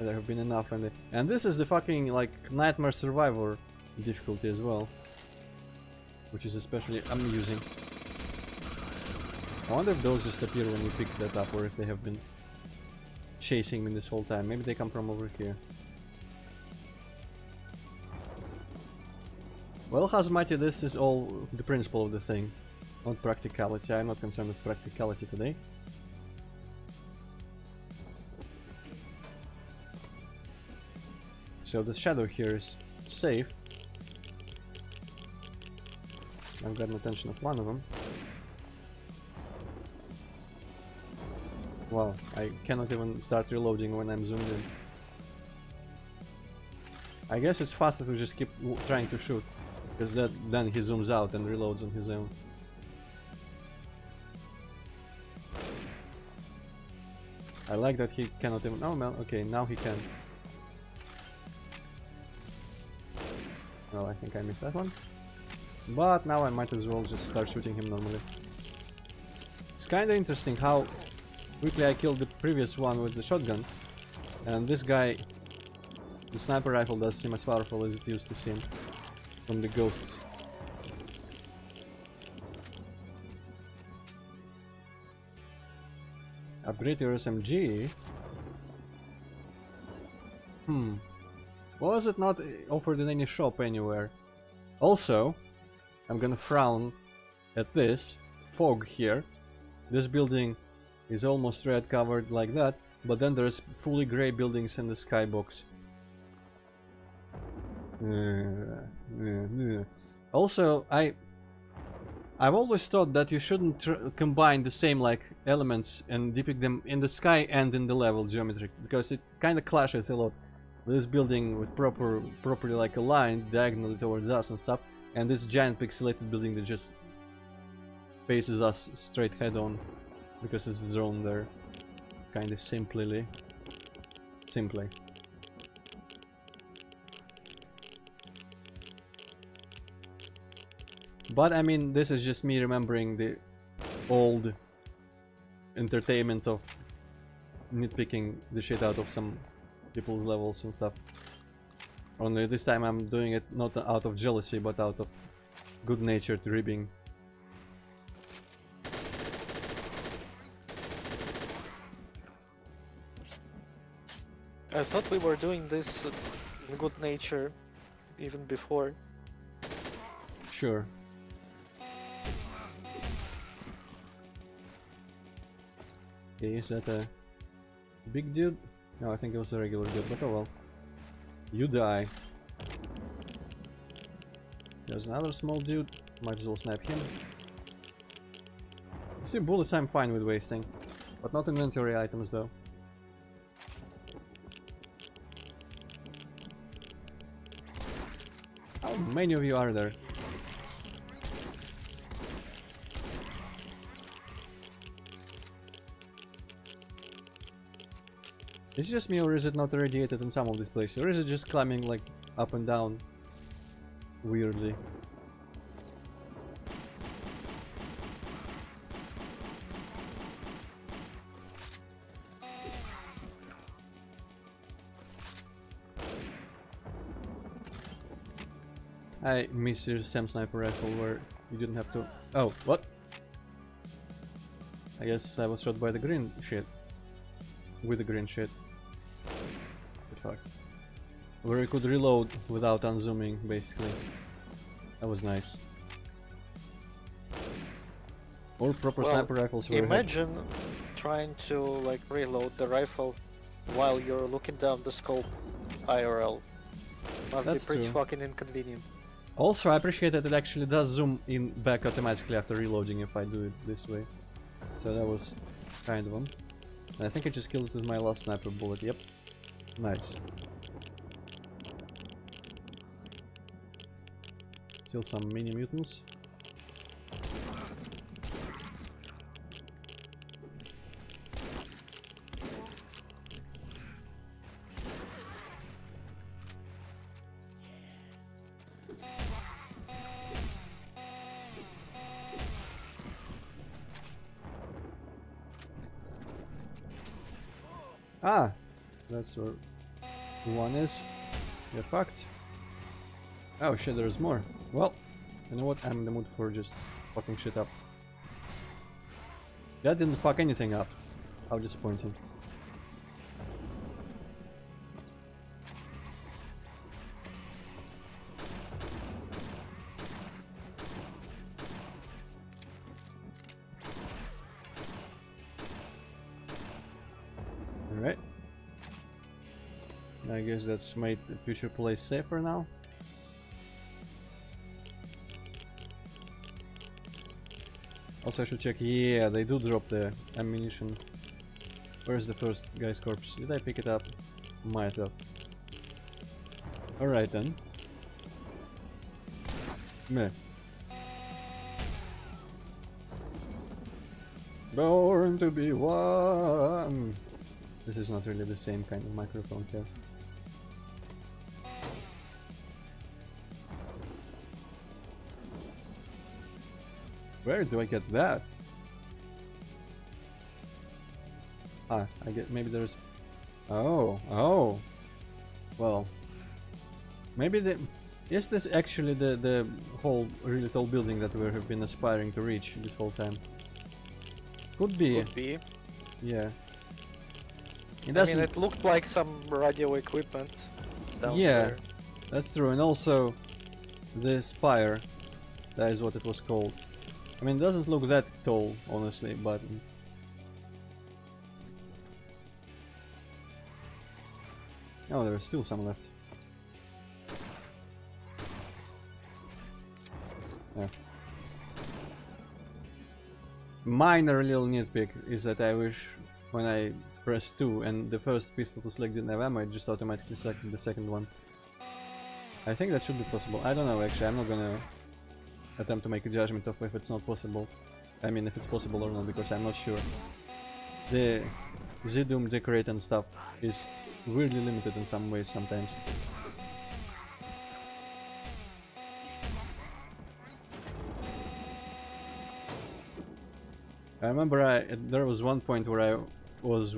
There have been enough, and this is the fucking like Nightmare Survivor difficulty as well, which is especially amusing. I wonder if those just appear when you pick that up, or if they have been chasing me this whole time. Maybe they come from over here. Well, Hazmati, this is all the principle of the thing, not practicality. I'm not concerned with practicality today. So the shadow here is safe. I've gotten attention of one of them. Wow, I cannot even start reloading when I'm zoomed in. I guess it's faster to just keep trying to shoot, because then he zooms out and reloads on his own. I like that he cannot even... Oh man, okay, now he can. Well, I think I missed that one. But now I might as well just start shooting him normally. It's kinda interesting how quickly I killed the previous one with the shotgun. And this guy, the sniper rifle, does seem as powerful as it used to seem from the ghosts. Upgrade your SMG? Was it not offered in any shop anywhere? Also, I'm gonna frown at this fog here. This building is almost red covered like that, but then there's fully gray buildings in the skybox. Also, I've always thought that you shouldn't combine the same like elements and depict them in the sky and in the level geometry, because it kind of clashes a lot. This building with properly like aligned diagonally towards us and stuff, and this giant pixelated building that just faces us straight head on because it's drawn there kind of simply. But I mean, this is just me remembering the old entertainment of nitpicking the shit out of some people's levels and stuff. Only this time I'm doing it not out of jealousy, but out of good-natured ribbing. I thought we were doing this in good nature even before. Sure. Okay, is that a big dude? No, I think it was a regular dude, but oh well. You die. There's another small dude. Might as well snipe him. See, bullets I'm fine with wasting. But not inventory items though. How many of you are there? Is it just me or is it not irradiated in some of these places? Or is it just climbing like up and down weirdly? I miss your Sam sniper rifle where you didn't have to... Oh, what? I guess I was shot by the green shit. With the green shit. Good fuck. Where you could reload without unzooming, basically. That was nice. Or proper sniper rifles were imagine trying to like reload the rifle while you're looking down the scope IRL. Must That's be pretty true. fucking inconvenient. Also, I appreciate that it actually does zoom in back automatically after reloading if I do it this way. So that was kind of one. And I think I just killed it with my last sniper bullet, yep. Nice. Still some mini mutants. Ah! That's where one is. Get fucked. Oh shit, there's more. Well, you know what? I'm in the mood for just fucking shit up. That didn't fuck anything up. How disappointing. Alright. I guess that's made the future place safer now. Also I should check, yeah, they do drop the ammunition. Where's the first guy's corpse? Did I pick it up? Might have. Alright then. Meh. Born to be one. This is not really the same kind of microphone here. Where do I get that? Ah, I get maybe there's... Oh. Well. Maybe the... Is this actually the whole really tall building that we have been aspiring to reach this whole time? Could be. Could be. Yeah. It I doesn't... mean, it looked like some radio equipment down Yeah, there. that's true. And also the spire. That is what it was called. I mean, it doesn't look that tall, honestly, but... Oh, there's still some left. Yeah. Minor little nitpick is that I wish when I press 2 and the first pistol to select didn't have ammo, it just automatically selected the second one. I think that should be possible. I don't know, actually. I'm not gonna attempt to make a judgment of if it's not possible. I mean, if it's possible or not, because I'm not sure. The Z-Doom decorate and stuff is weirdly limited in some ways sometimes. I remember there was one point where I was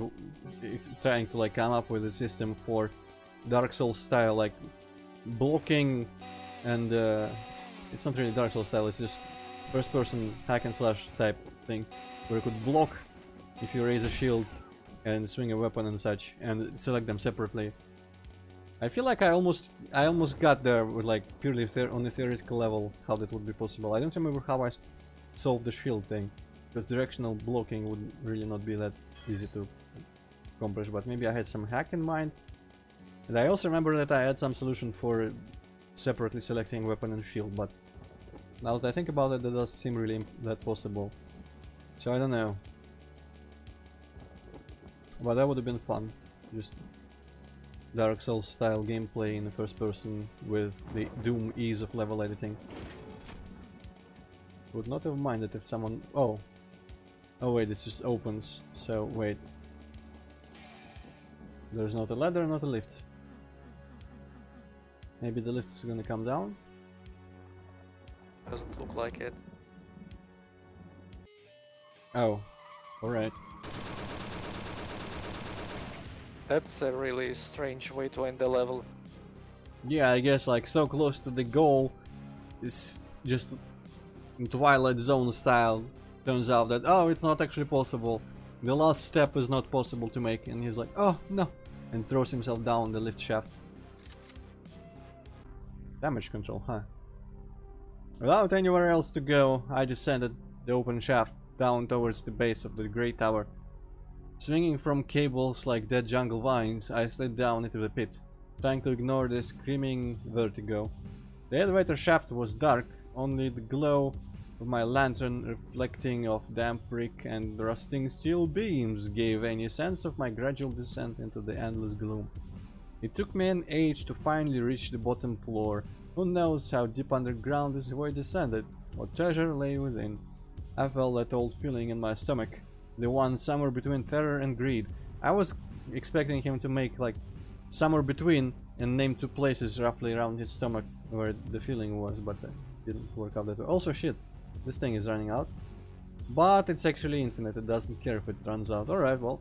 trying to like come up with a system for Dark Souls style, like blocking and it's not really Dark Souls style, it's just first person hack and slash type thing where you could block if you raise a shield and swing a weapon and such and select them separately. I feel like I almost got there with like purely on the theoretical level how that would be possible. I don't remember how I solved the shield thing, because directional blocking would really not be that easy to accomplish, but maybe I had some hack in mind. And I also remember that I had some solution for separately selecting weapon and shield, but now that I think about it, that doesn't seem really that possible. So I don't know. But that would have been fun. Just Dark Souls style gameplay in the first person with the Doom ease of level editing. Would not have minded if someone... Oh wait, this just opens. So wait. There's not a ladder, not a lift. Maybe the lift's gonna come down? Doesn't look like it. Oh, alright. That's a really strange way to end the level. Yeah, I guess like so close to the goal is just in Twilight Zone style. Turns out that, oh, it's not actually possible. The last step is not possible to make, and he's like, oh, no, and throws himself down the lift shaft. Damage control, huh? Without anywhere else to go, I descended the open shaft down towards the base of the Great Tower. Swinging from cables like dead jungle vines, I slid down into the pit, trying to ignore the screaming vertigo. The elevator shaft was dark, only the glow of my lantern reflecting off damp brick and rusting steel beams gave any sense of my gradual descent into the endless gloom. It took me an age to finally reach the bottom floor. Who knows how deep underground this void descended? What treasure lay within? I felt that old feeling in my stomach, the one somewhere between terror and greed. I was expecting him to make like somewhere between and name two places roughly around his stomach where the feeling was, but that didn't work out that way. Also, shit, this thing is running out. But it's actually infinite, it doesn't care if it runs out. Alright, well,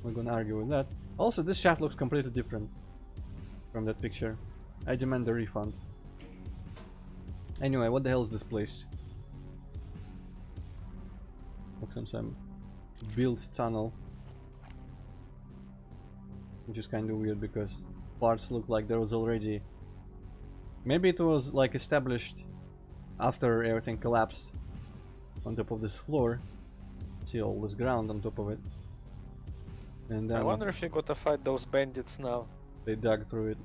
we're gonna argue with that. Also, this shaft looks completely different from that picture. I demand a refund. Anyway, what the hell is this place? Looks like some built tunnel. Which is kind of weird because parts look like there was already... Maybe it was like established after everything collapsed on top of this floor. See all this ground on top of it. And then I wonder if you got to fight those bandits now. They dug through it.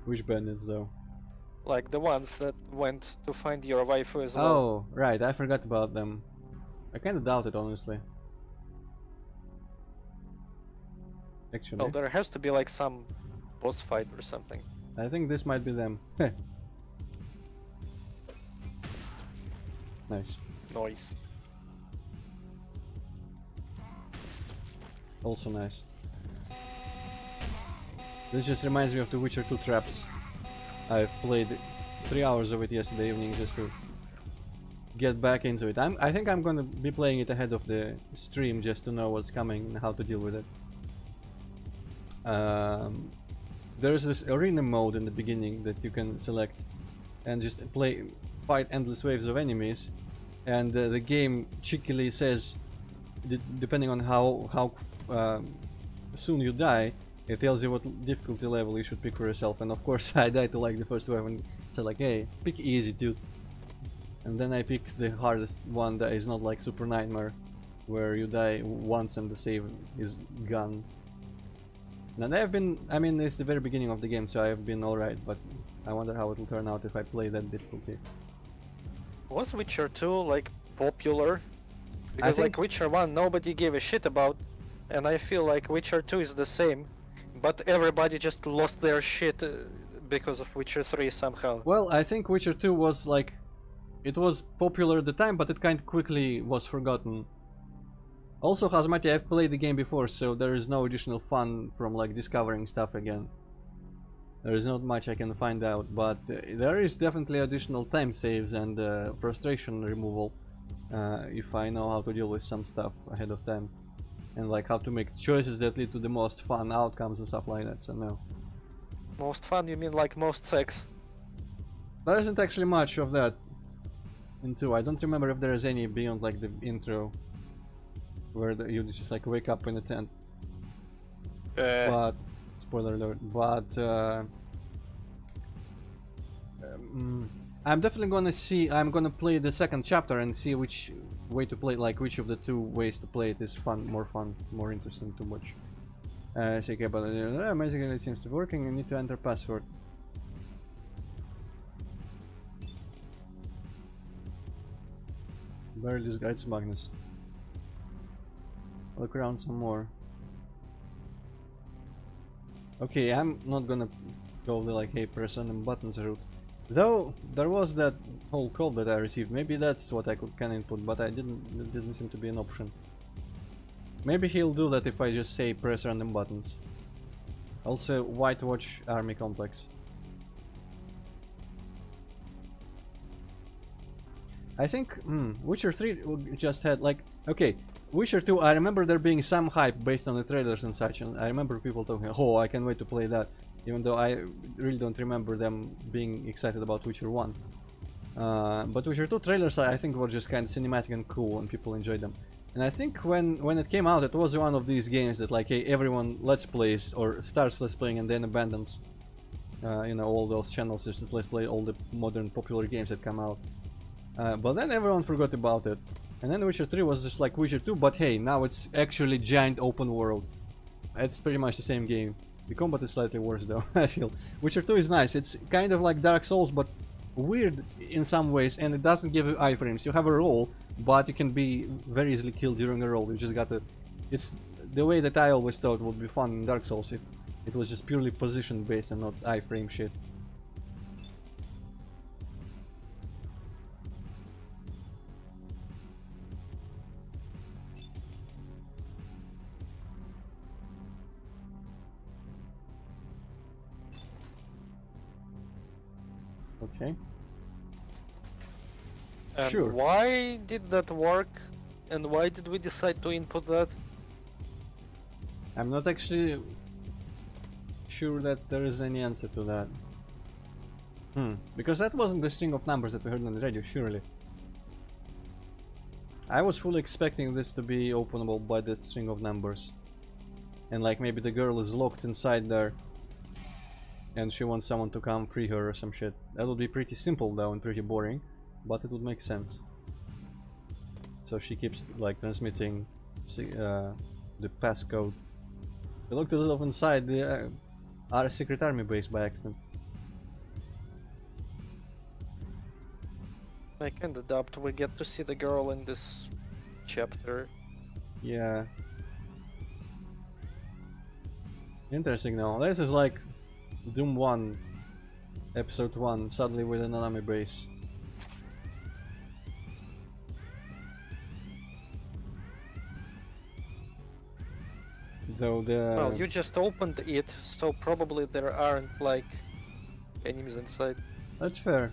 Which bandits though? Like the ones that went to find your waifu as well. Oh, right, I forgot about them. I kinda doubt it, honestly. Actually. Well, there has to be like some boss fight or something. I think this might be them. Nice. Noise. Also nice. This just reminds me of the Witcher 2 traps. I played 3 hours of it yesterday evening just to get back into it. I think I'm gonna be playing it ahead of the stream just to know what's coming and how to deal with it. There's this arena mode in the beginning that you can select and just fight endless waves of enemies, and the game cheekily says, depending on how soon you die, it tells you what difficulty level you should pick for yourself. And of course I died to like the first wave and said like, hey, pick easy, dude. And then I picked the hardest one that is not like Super Nightmare, where you die once and the save is gone. And I mean, it's the very beginning of the game, so I have been alright, but I wonder how it will turn out if I play that difficulty. Was Witcher 2 like popular? Because like Witcher 1 nobody gave a shit about, and I feel like Witcher 2 is the same, but everybody just lost their shit because of Witcher 3 somehow. Well, I think Witcher 2 was like, it was popular at the time, but it kind of quickly was forgotten. Also, Hazmati, I've played the game before, so there is no additional fun from like discovering stuff again. There is not much I can find out, but there is definitely additional time saves and frustration removal if I know how to deal with some stuff ahead of time. And like how to make choices that lead to the most fun outcomes and stuff like that, so no. Most fun, you mean like most sex? There isn't actually much of that in 2. I don't remember if there is any beyond like the intro, where you just like wake up in a tent. But spoiler alert. But I'm definitely gonna play the second chapter and see which way to play, like which of the two ways to play it is fun, more interesting to watch. So okay, but amazingly it seems to be working. You need to enter password. Bury this guy's Magnus. Look around some more. Okay, I'm not gonna go the like, hey, press on buttons route. Though there was that whole call that I received. Maybe that's what I can input, but it didn't seem to be an option. Maybe he'll do that if I just say press random buttons. Also, White Watch Army Complex. I think Witcher 3 just had like, okay, Witcher 2, I remember there being some hype based on the trailers and such, and I remember people talking, oh, I can't wait to play that, even though I really don't remember them being excited about Witcher 1. But Witcher 2 trailers, I think, were just kind of cinematic and cool, and people enjoyed them. And I think when it came out, it was one of these games that like, hey, everyone let's plays or starts let's playing and then abandons, you know, all those channels, just let's play all the modern popular games that come out. But then everyone forgot about it. And then Witcher 3 was just like Witcher 2, but hey, now it's actually giant open world. It's pretty much the same game. The combat is slightly worse though, I feel. Witcher 2 is nice, it's kind of like Dark Souls, but weird in some ways, and it doesn't give you iframes. You have a roll, but you can be very easily killed during a roll. You just gotta... It's the way that I always thought would be fun in Dark Souls if it was just purely position based and not iframe shit. Okay. And sure. why did that work? And why did we decide to input that? I'm not actually sure that there is any answer to that. Because that wasn't the string of numbers that we heard on the radio, surely. I was fully expecting this to be openable by the string of numbers. And like maybe the girl is locked inside there and she wants someone to come free her or some shit. That would be pretty simple though and pretty boring, but it would make sense. So she keeps like transmitting the passcode. They looked as if inside the our secret army base by accident. I kinda doubt we get to see the girl in this chapter. Yeah. Interesting now. This is like Doom 1, Episode 1, suddenly with an enemy base. Though the... Well, you just opened it, so probably there aren't, like, enemies inside. That's fair.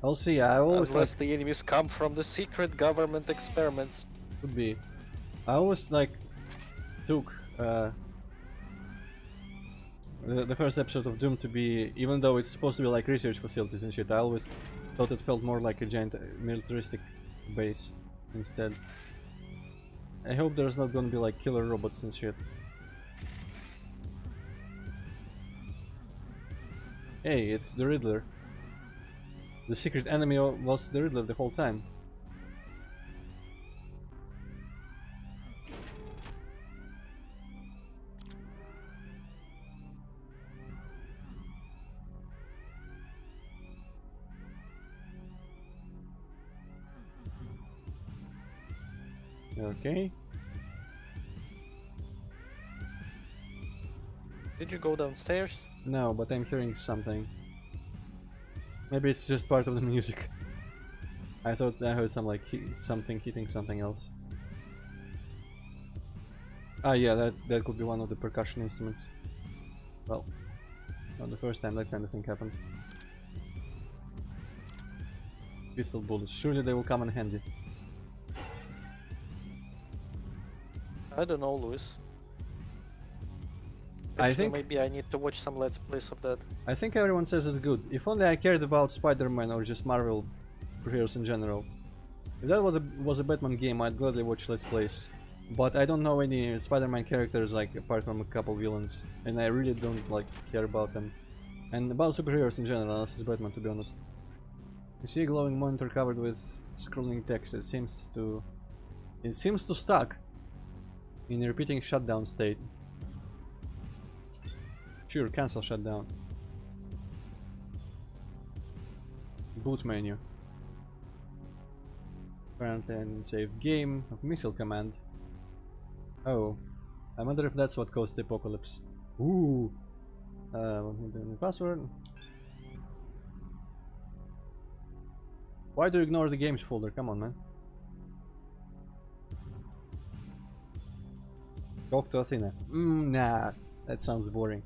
I'll see, I always Unless the enemies come from the secret government experiments. Could be. I always, like, took the first episode of Doom to be, even though it's supposed to be like research facilities and shit, I always thought it felt more like a giant militaristic base instead. I hope there's not gonna be like killer robots and shit. Hey, it's the Riddler. The secret enemy was the Riddler the whole time. Okay. Did you go downstairs? No, but I'm hearing something. Maybe it's just part of the music. I thought I heard some like something hitting something else. Ah, yeah, that could be one of the percussion instruments. Well, not the first time that kind of thing happened. Pistol bullets. Surely they will come in handy. I don't know, Luis. I Actually, think maybe I need to watch some Let's Plays of that. I think everyone says it's good. If only I cared about Spider-Man or just Marvel superheroes in general. If that was a Batman game, I'd gladly watch Let's Plays. But I don't know any Spider-Man characters, like, apart from a couple villains. And I really don't, like, care about them. And about superheroes in general, unless it's Batman, to be honest. You see a glowing monitor covered with scrolling text. It seems to stuck in a repeating shutdown state. Sure, cancel shutdown. Boot menu. Apparently I didn't save game of missile command. Oh, I wonder if that's what caused the apocalypse. Ooh. Password. Why do you ignore the games folder? Come on, man. Talk to Athena. Nah, that sounds boring.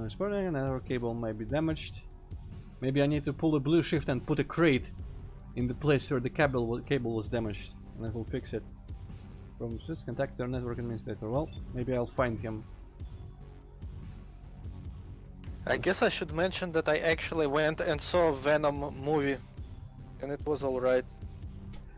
Sporting, another cable might be damaged. Maybe I need to pull the blue shift and put a crate in the place where the cable was damaged, and that will fix it. From just contact our network administrator. Well, maybe I'll find him. I guess I should mention that I actually went and saw a Venom movie, and it was alright.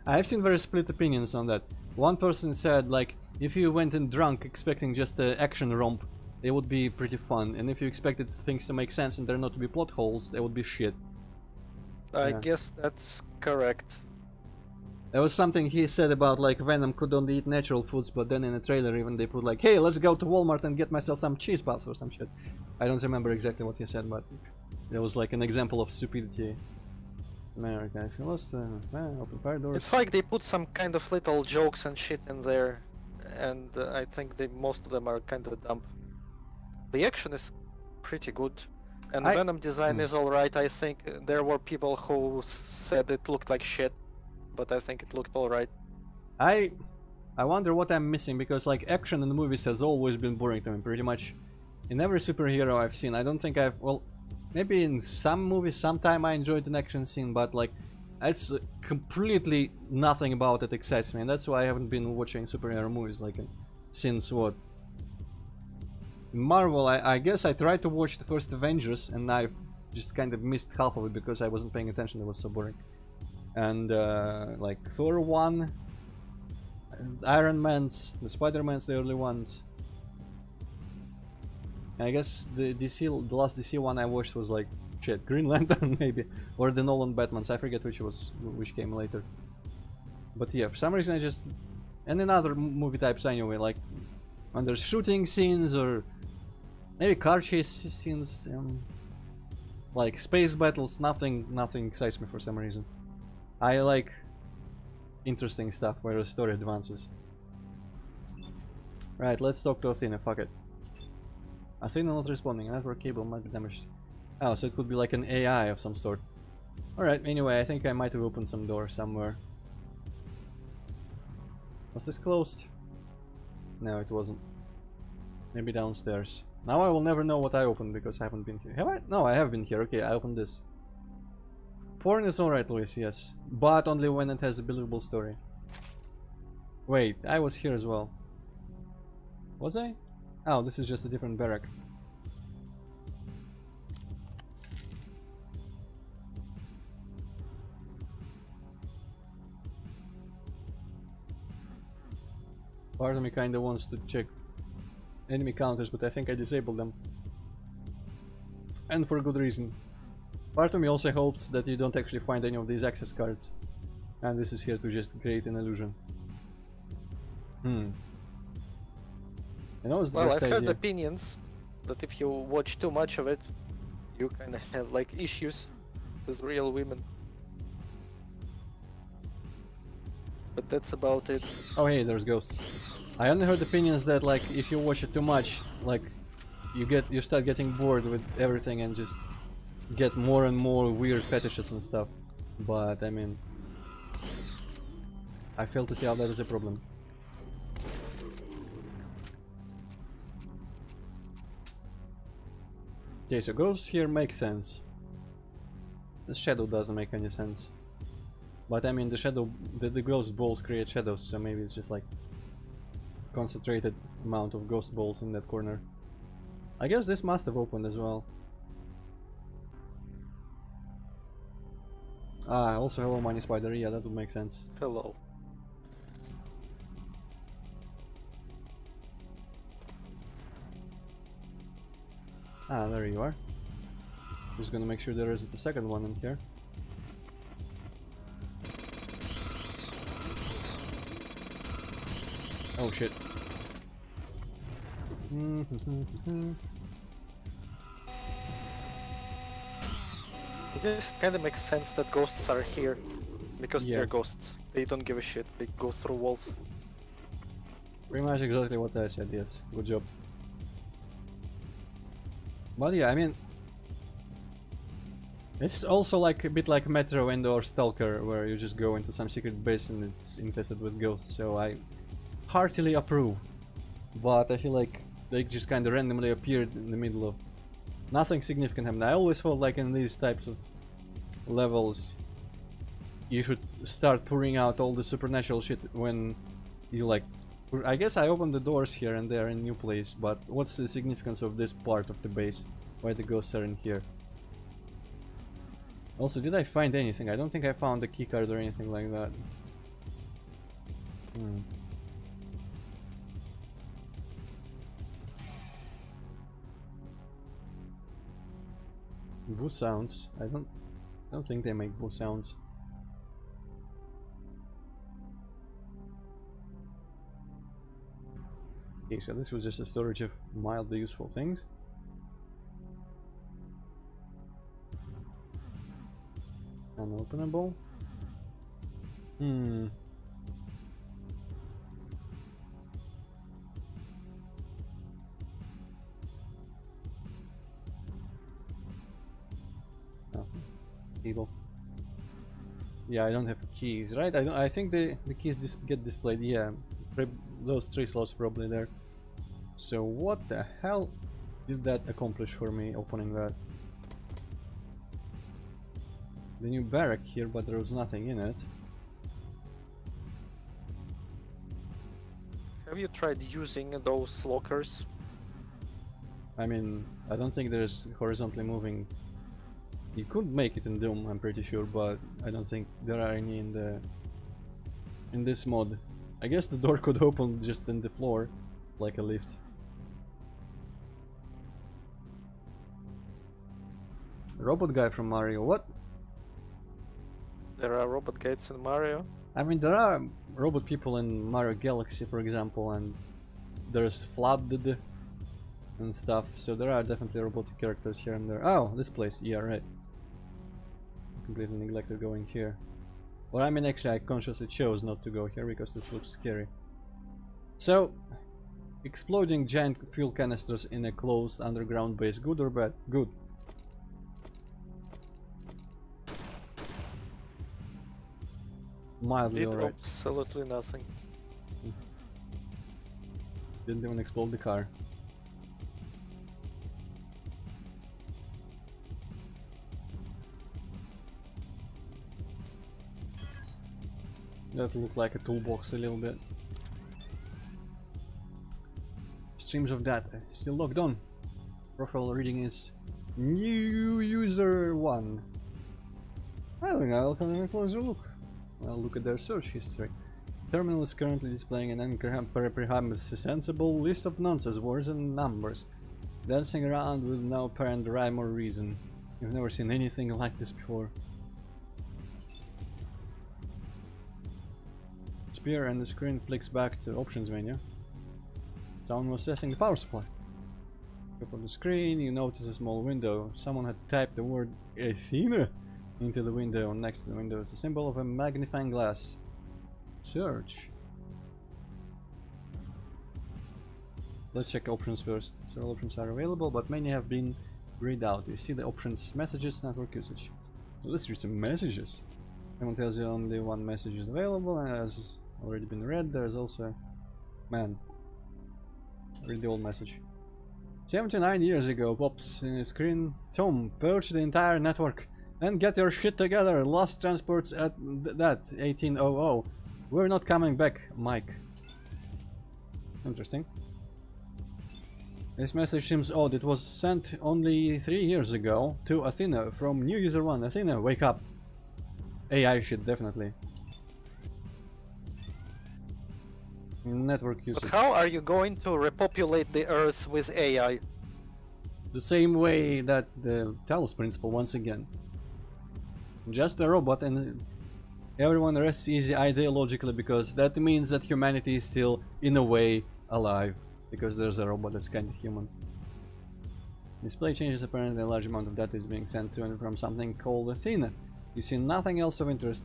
I've seen very split opinions on that. One person said, like, if you went in drunk expecting just an action romp, it would be pretty fun, and if you expected things to make sense and there not to be plot holes, it would be shit. I guess that's correct. There was something he said about like Venom could only eat natural foods, but then in the trailer even they put like, hey, let's go to Walmart and get myself some cheese puffs or some shit. I don't remember exactly what he said, but it was like an example of stupidity. America, if you lost, open fire doors. It's like they put some kind of little jokes and shit in there, and I think most of them are kind of dumb. The action is pretty good, and Venom design is alright. I think there were people who said it looked like shit, but I think it looked alright. I wonder what I'm missing, because like action in the movies has always been boring to me, pretty much. In every superhero I've seen, I don't think well, maybe in some movies sometime I enjoyed an action scene, but like, it's completely nothing about it excites me, and that's why I haven't been watching superhero movies like since what? Marvel, I guess I tried to watch the first Avengers and I just kind of missed half of it because I wasn't paying attention, it was so boring. And like Thor 1, Iron Man's, the Spider-Man's, the early ones. And I guess the last DC one I watched was like, shit, Green Lantern maybe, or the Nolan Batmans, I forget which came later. But yeah, for some reason I just, and in other movie types anyway, like when there's shooting scenes or maybe car chase scenes, like space battles, nothing excites me for some reason. I like interesting stuff where the story advances. Right, let's talk to Athena, fuck it. Athena not responding, network cable might be damaged. Oh, so it could be like an AI of some sort. Alright, anyway, I think I might have opened some door somewhere. Was this closed? No, it wasn't. Maybe downstairs. Now I will never know what I opened because I haven't been here. Have I? No, I have been here. Okay, I opened this. Porn is alright, Luis, yes. But only when it has a believable story. Wait, I was here as well. Was I? Oh, this is just a different barrack. Part of me kinda wants to check enemy counters, but I think I disabled them. And for good reason. Part of me also hopes that you don't actually find any of these access cards. And this is here to just create an illusion. I know it's the best idea. I've heard opinions that if you watch too much of it, you kinda have like issues with real women. But that's about it. Oh hey, there's ghosts. I only heard opinions that like if you watch it too much, like you start getting bored with everything and just get more and more weird fetishes and stuff. But I mean, I fail to see how that is a problem. Okay, so ghosts here make sense. The shadow doesn't make any sense. But I mean, the ghost balls create shadows, so maybe it's just like concentrated amount of ghost balls in that corner. I guess this must have opened as well. Ah, also hello, Money Spider. Yeah, that would make sense. Hello. Ah, there you are. Just gonna make sure there isn't a second one in here. Oh shit. It just kind of makes sense that ghosts are here. Because Yeah. they're ghosts. They don't give a shit. They go through walls. Pretty much exactly what I said, yes. Good job. But yeah, I mean... It's also like a bit like Metro End or Stalker, where you just go into some secret base and it's infested with ghosts, so I heartily approve. But I feel like they just kind of randomly appeared in the middle of... Nothing significant happened. I always felt like in these types of levels you should start pouring out all the supernatural shit when you like... I guess I opened the doors here and there in a new place, but what's the significance of this part of the base? Why the ghosts are in here? Also, did I find anything? I don't think I found a keycard or anything like that. Boo sounds. I don't think they make boo sounds. Okay, so this was just a storage of mildly useful things. Unopenable. Oh, evil. Yeah, I don't have keys, right? I think the keys get displayed. Yeah, those 3 slots probably there. So what the hell did that accomplish for me, opening that? The new barrack here, but there was nothing in it. Have you tried using those lockers? I mean, I don't think there's horizontally moving. You could make it in Doom, I'm pretty sure, but I don't think there are any in this mod. I guess the door could open just in the floor, like a lift. Robot guy from Mario, what? There are robot gates in Mario. I mean, there are robot people in Mario Galaxy, for example, and there's Flooded and stuff, so there are definitely robotic characters here and there. Oh, this place, yeah, right. Completely neglected going here. Well, I mean, actually, I consciously chose not to go here because this looks scary. So, exploding giant fuel canisters in a closed underground base, good or bad? Good. Mildly Did alright. absolutely nothing. Didn't even explode the car. That looked like a toolbox a little bit. Streams of data still logged on. Profile reading is new user 1. I think I'll come in a closer look. I'll look at their search history. Terminal is currently displaying an incomprehensible list of nonsense, words and numbers, dancing around with no apparent rhyme or reason. You've never seen anything like this before. Spear and the screen flicks back to options menu. Someone was assessing the power supply. Look on the screen, you notice a small window. Someone had typed the word Athena into the window. Next to the window is a symbol of a magnifying glass. Search. Let's check options first. Several options are available, but many have been grayed out. You see the options: messages, network usage. So let's read some messages. Someone tells you only one message is available and has already been read. There's also... Man. Read the old message. 79 years ago, pops in the screen. Tom, purge the entire network and get your shit together. Lost transports at that 1800. We're not coming back, Mike. Interesting. This message seems odd. It was sent only 3 years ago to Athena from new user 1. Athena, wake up. AI shit, definitely. Network But usage. how are you going to repopulate the Earth with AI? The same way that the Talos principle, once again. Just a robot and everyone rests easy ideologically, because that means that humanity is still, in a way, alive. Because there's a robot that's kind of human. Display changes, apparently a large amount of data is being sent to and from something called Athena. You see nothing else of interest.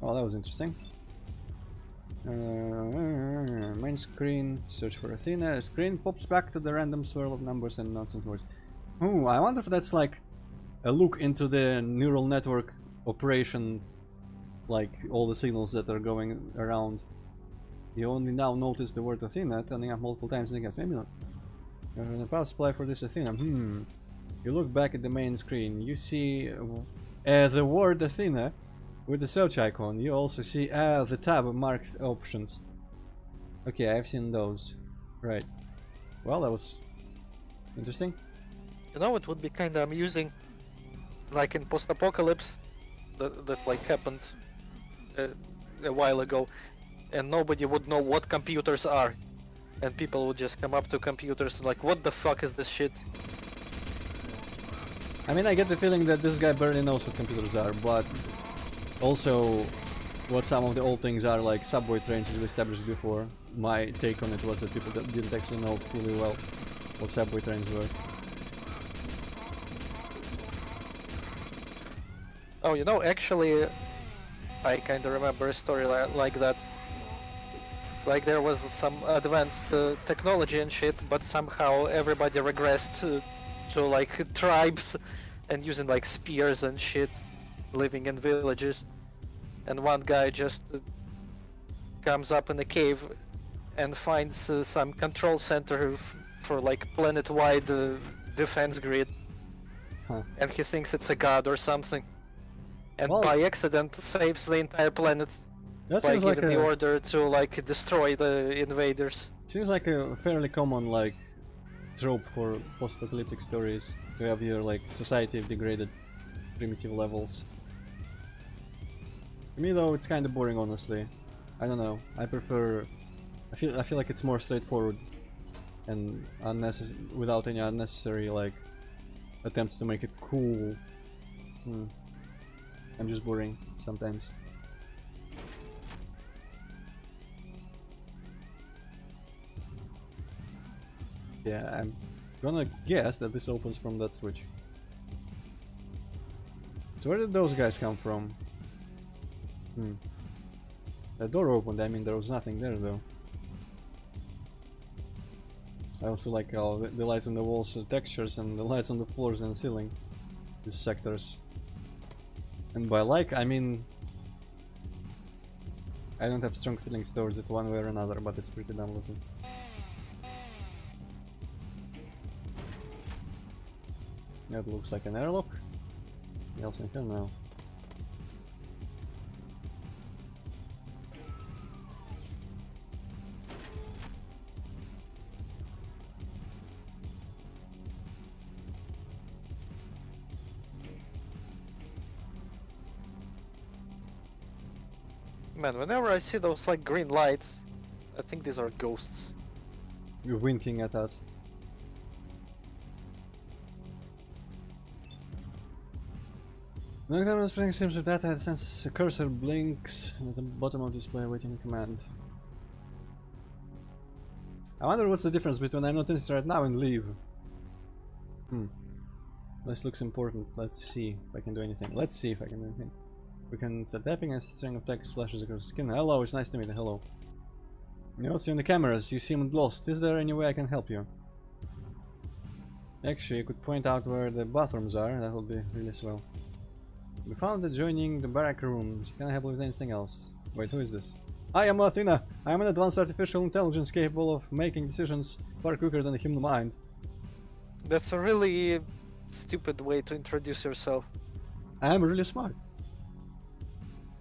Oh, that was interesting. Main screen, search for Athena. Screen pops back to the random swirl of numbers and nonsense words. Ooh, I wonder if that's like a look into the neural network operation, like all the signals that are going around. You only now notice the word Athena turning up multiple times in the game. Maybe not. The power supply for this Athena. You look back at the main screen. You see the word Athena with the search icon. You also see the tab marked options. Okay, I've seen those. Right. Well, that was interesting. You know, it would be kind of amusing, like in post-apocalypse, that like happened a while ago, and nobody would know what computers are, and people would just come up to computers like, what the fuck is this shit? I mean, I get the feeling that this guy barely knows what computers are, but also what some of the old things are, like subway trains, as we established before. My take on it was that people didn't actually know fully well what subway trains were. Oh, you know, actually, I kind of remember a story like that. Like there was some advanced technology and shit, but somehow everybody regressed to like tribes and using like spears and shit, living in villages. And one guy just comes up in a cave and finds some control center for like planet-wide defense grid. Huh. And he thinks it's a god or something. And Well, by accident saves the entire planet that by seems like giving a the order to like destroy the invaders. seems like a fairly common like trope for post-apocalyptic stories, to have your like society of degraded primitive levels. To me though, it's kind of boring, honestly. I don't know. I prefer. I feel like it's more straightforward and without any unnecessary like attempts to make it cool. I'm just boring sometimes. Yeah, I'm gonna guess that this opens from that switch. So where did those guys come from? The door opened, I mean there was nothing there though. I also like how the lights on the walls are textures and the lights on the floors and ceiling. These sectors. And by like, I mean... I don't have strong feelings towards it one way or another, but it's pretty dumb looking. That looks like an airlock. Anything else in here? No. Man, whenever I see those like green lights, I think these are ghosts. You're winking at us. Long-term spring seems of data since a cursor blinks at the bottom of the display awaiting a command. I wonder what's the difference between I'm not interested right now and leave. This looks important. Let's see if I can do anything. Let's see if I can do anything. We can start tapping and a string of text flashes across the skin. Hello, it's nice to meet you. Hello. You know, see on the cameras, you seemed lost. Is there any way I can help you? Actually, you could point out where the bathrooms are. That would be really swell. We found adjoining the barrack rooms. Can I help with anything else? Wait, who is this? I am Athena. I am an advanced artificial intelligence capable of making decisions far quicker than the human mind. That's a really stupid way to introduce yourself. I am really smart.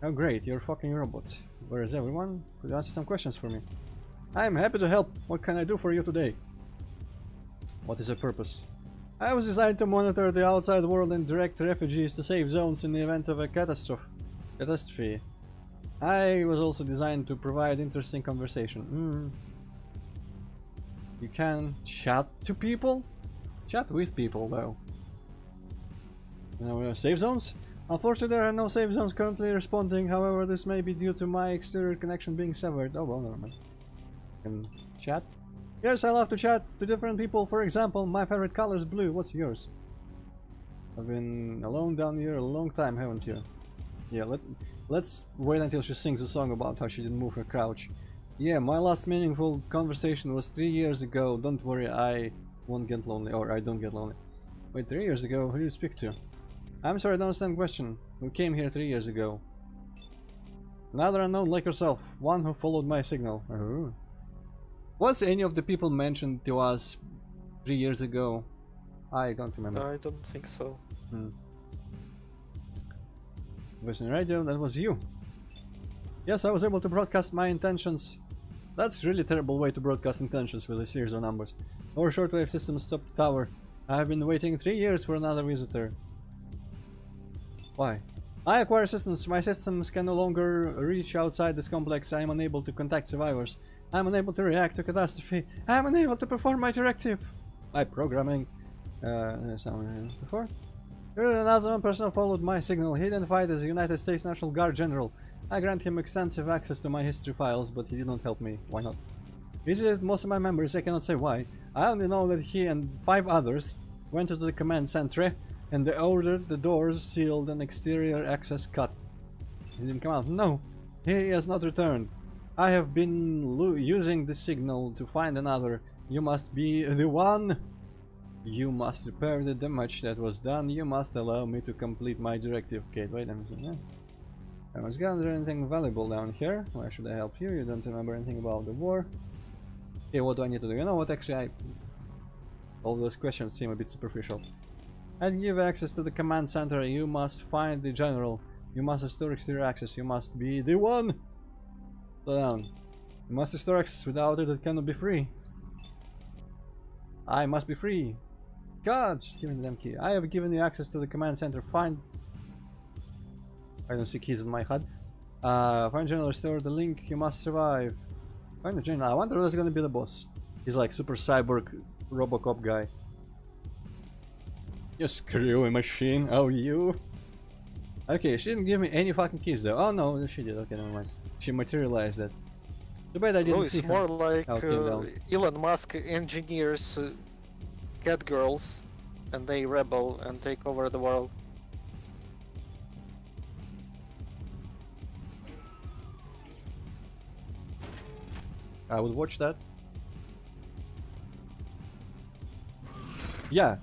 Oh great, you're a fucking robot. Where is everyone? Could you answer some questions for me? I am happy to help. What can I do for you today? What is your purpose? I was designed to monitor the outside world and direct refugees to safe zones in the event of a catastrophe. Catastrophe. I was also designed to provide interesting conversation. You can chat to people? Chat with people, though. Now, save zones? Unfortunately, there are no save zones currently responding. However, this may be due to my exterior connection being severed. Oh, well, never mind. Can chat? Yes, I love to chat to different people. For example, my favorite color is blue. What's yours? I've been alone down here a long time, haven't you? Yeah, let's wait until she sings a song about how she didn't move her couch. Yeah, my last meaningful conversation was 3 years ago. Don't worry, I won't get lonely. Or I don't get lonely. Wait, 3 years ago? Who do you speak to? I'm sorry, I don't understand the question. Who came here 3 years ago? Another unknown like yourself. One who followed my signal. Oh. Was any of the people mentioned to us 3 years ago? I don't remember. I don't think so. Voice on the radio, that was you. Yes, I was able to broadcast my intentions. That's really terrible way to broadcast intentions with a series of numbers. Our shortwave system stopped the tower. I have been waiting 3 years for another visitor. Why? I acquire systems. My systems can no longer reach outside this complex. I am unable to contact survivors. I am unable to react to catastrophe. I am unable to perform my directive. My programming. Someone before? Another person followed my signal. He identified as a United States National Guard General. I grant him extensive access to my history files, but he did not help me. Why not? He visited most of my members. I cannot say why. I only know that he and 5 others went to the command center and they ordered the doors sealed and exterior access cut. He didn't come out. No, he has not returned. I have been using this signal to find another. You must be the one. You must repair the damage that was done. You must allow me to complete my directive. Okay, wait a minute. I must gather anything valuable down here. Why should I help you? You don't remember anything about the war. Okay, what do I need to do? You know what, actually, all those questions seem a bit superficial. I'd give access to the command center. You must find the general. You must restore exterior access. You must be the one. Slow down. You must restore access. Without it, it cannot be free. I must be free. God, just give me the damn key. I have given you access to the command center. Find... I don't see keys in my HUD. Find general, restore the link. You must survive. Find the general. I wonder who's gonna be the boss. He's like super cyborg Robocop guy. You screwy machine. Oh, you. Okay, she didn't give me any fucking keys though. Oh no, she did. Okay, never mind. She materialized it. Too bad I didn't see her. It's more like Elon Musk engineers cat girls and they rebel and take over the world. I would watch that. Yeah.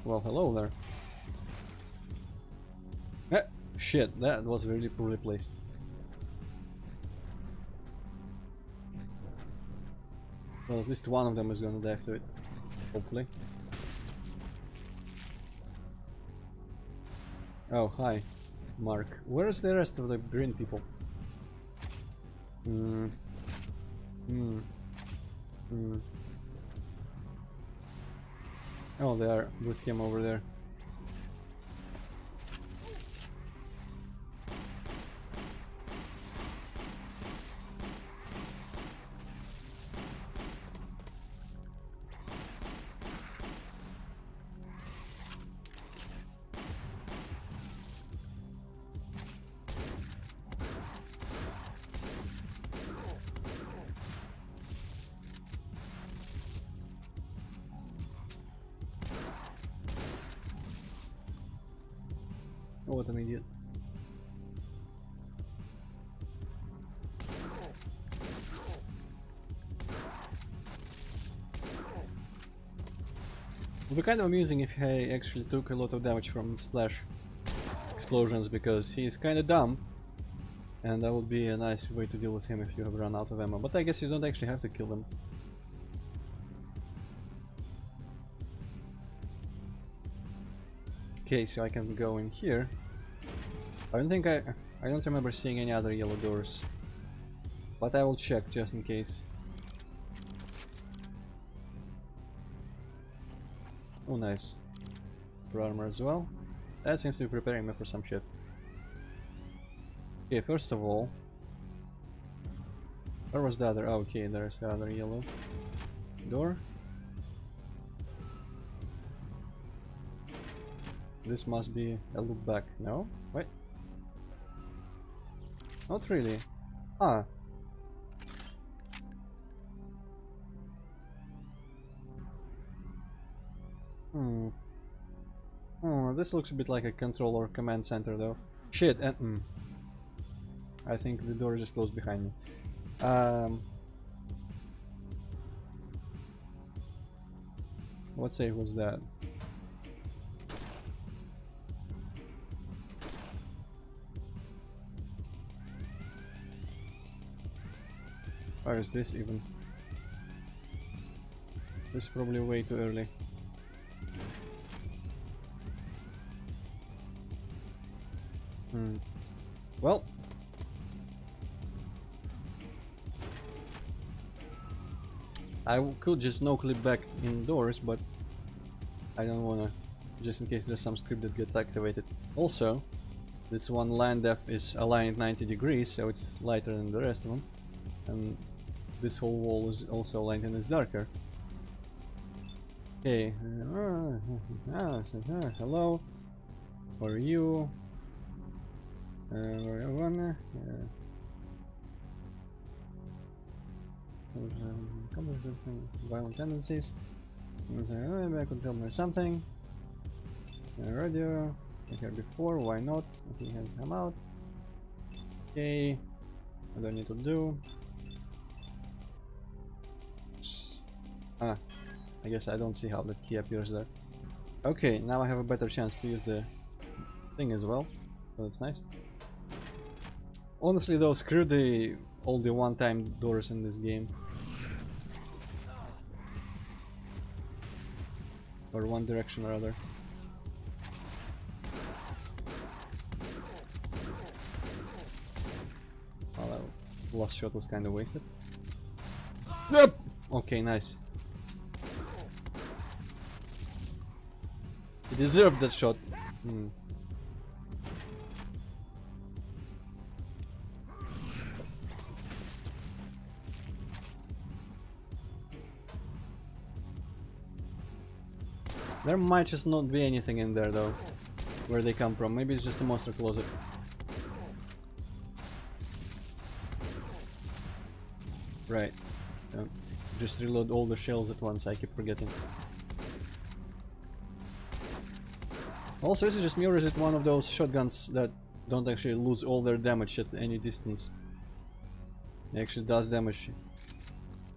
Well, hello there. Shit, that was really poorly placed. Well, at least one of them is gonna die to it. Hopefully. Oh, hi, Mark. Where's the rest of the green people? Oh, they are with him over there. Oh, what an idiot. It would be kind of amusing if he actually took a lot of damage from splash explosions, because he's kind of dumb, and that would be a nice way to deal with him if you have run out of ammo. But I guess you don't actually have to kill them. Okay, so I can go in here. I don't remember seeing any other yellow doors, but I will check just in case. Oh, nice. Pro armor as well. That seems to be preparing me for some shit. Okay, first of all... Where was the other? Oh, okay, there's the other yellow door. This must be a loop back. No? Wait. Not really. Ah. Oh, this looks a bit like a control or command center though. Shit, and I think the door just closed behind me. What save was that? Where is this even? This is probably way too early. Well, I could just no-clip back indoors, but I don't wanna, just in case there's some script that gets activated. Also, this one land depth is aligned 90 degrees, so it's lighter than the rest of them. And this whole wall is also aligned and it's darker. Okay. Hello. Who are you? Violent tendencies. I could tell me something. Radio. I here before. Why not? He can come out. Okay. What do I need to do? Ah, I guess I don't see how the key appears there. Okay, now I have a better chance to use the thing as well. So that's nice. Honestly though, screw all the one-time doors in this game. Or one direction or other. Well, that last shot was kind of wasted. Nope! Okay, nice. He deserved that shot. There might just not be anything in there though, where they come from. Maybe it's just a monster closet. Right. Just reload all the shells at once, I keep forgetting. Also, is it just me or is it one of those shotguns that don't actually lose all their damage at any distance? It actually does damage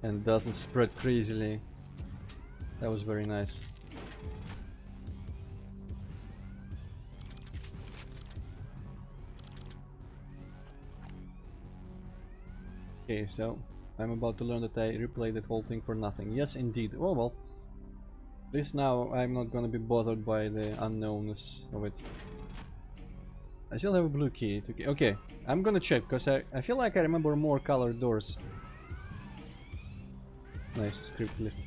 and doesn't spread crazily. That was very nice. Okay, so I'm about to learn that I replayed that whole thing for nothing. Yes, indeed. Oh well. This now, I'm not gonna be bothered by the unknownness of it. I still have a blue key. Okay, I'm gonna check, because I feel like I remember more colored doors. Nice, script lift.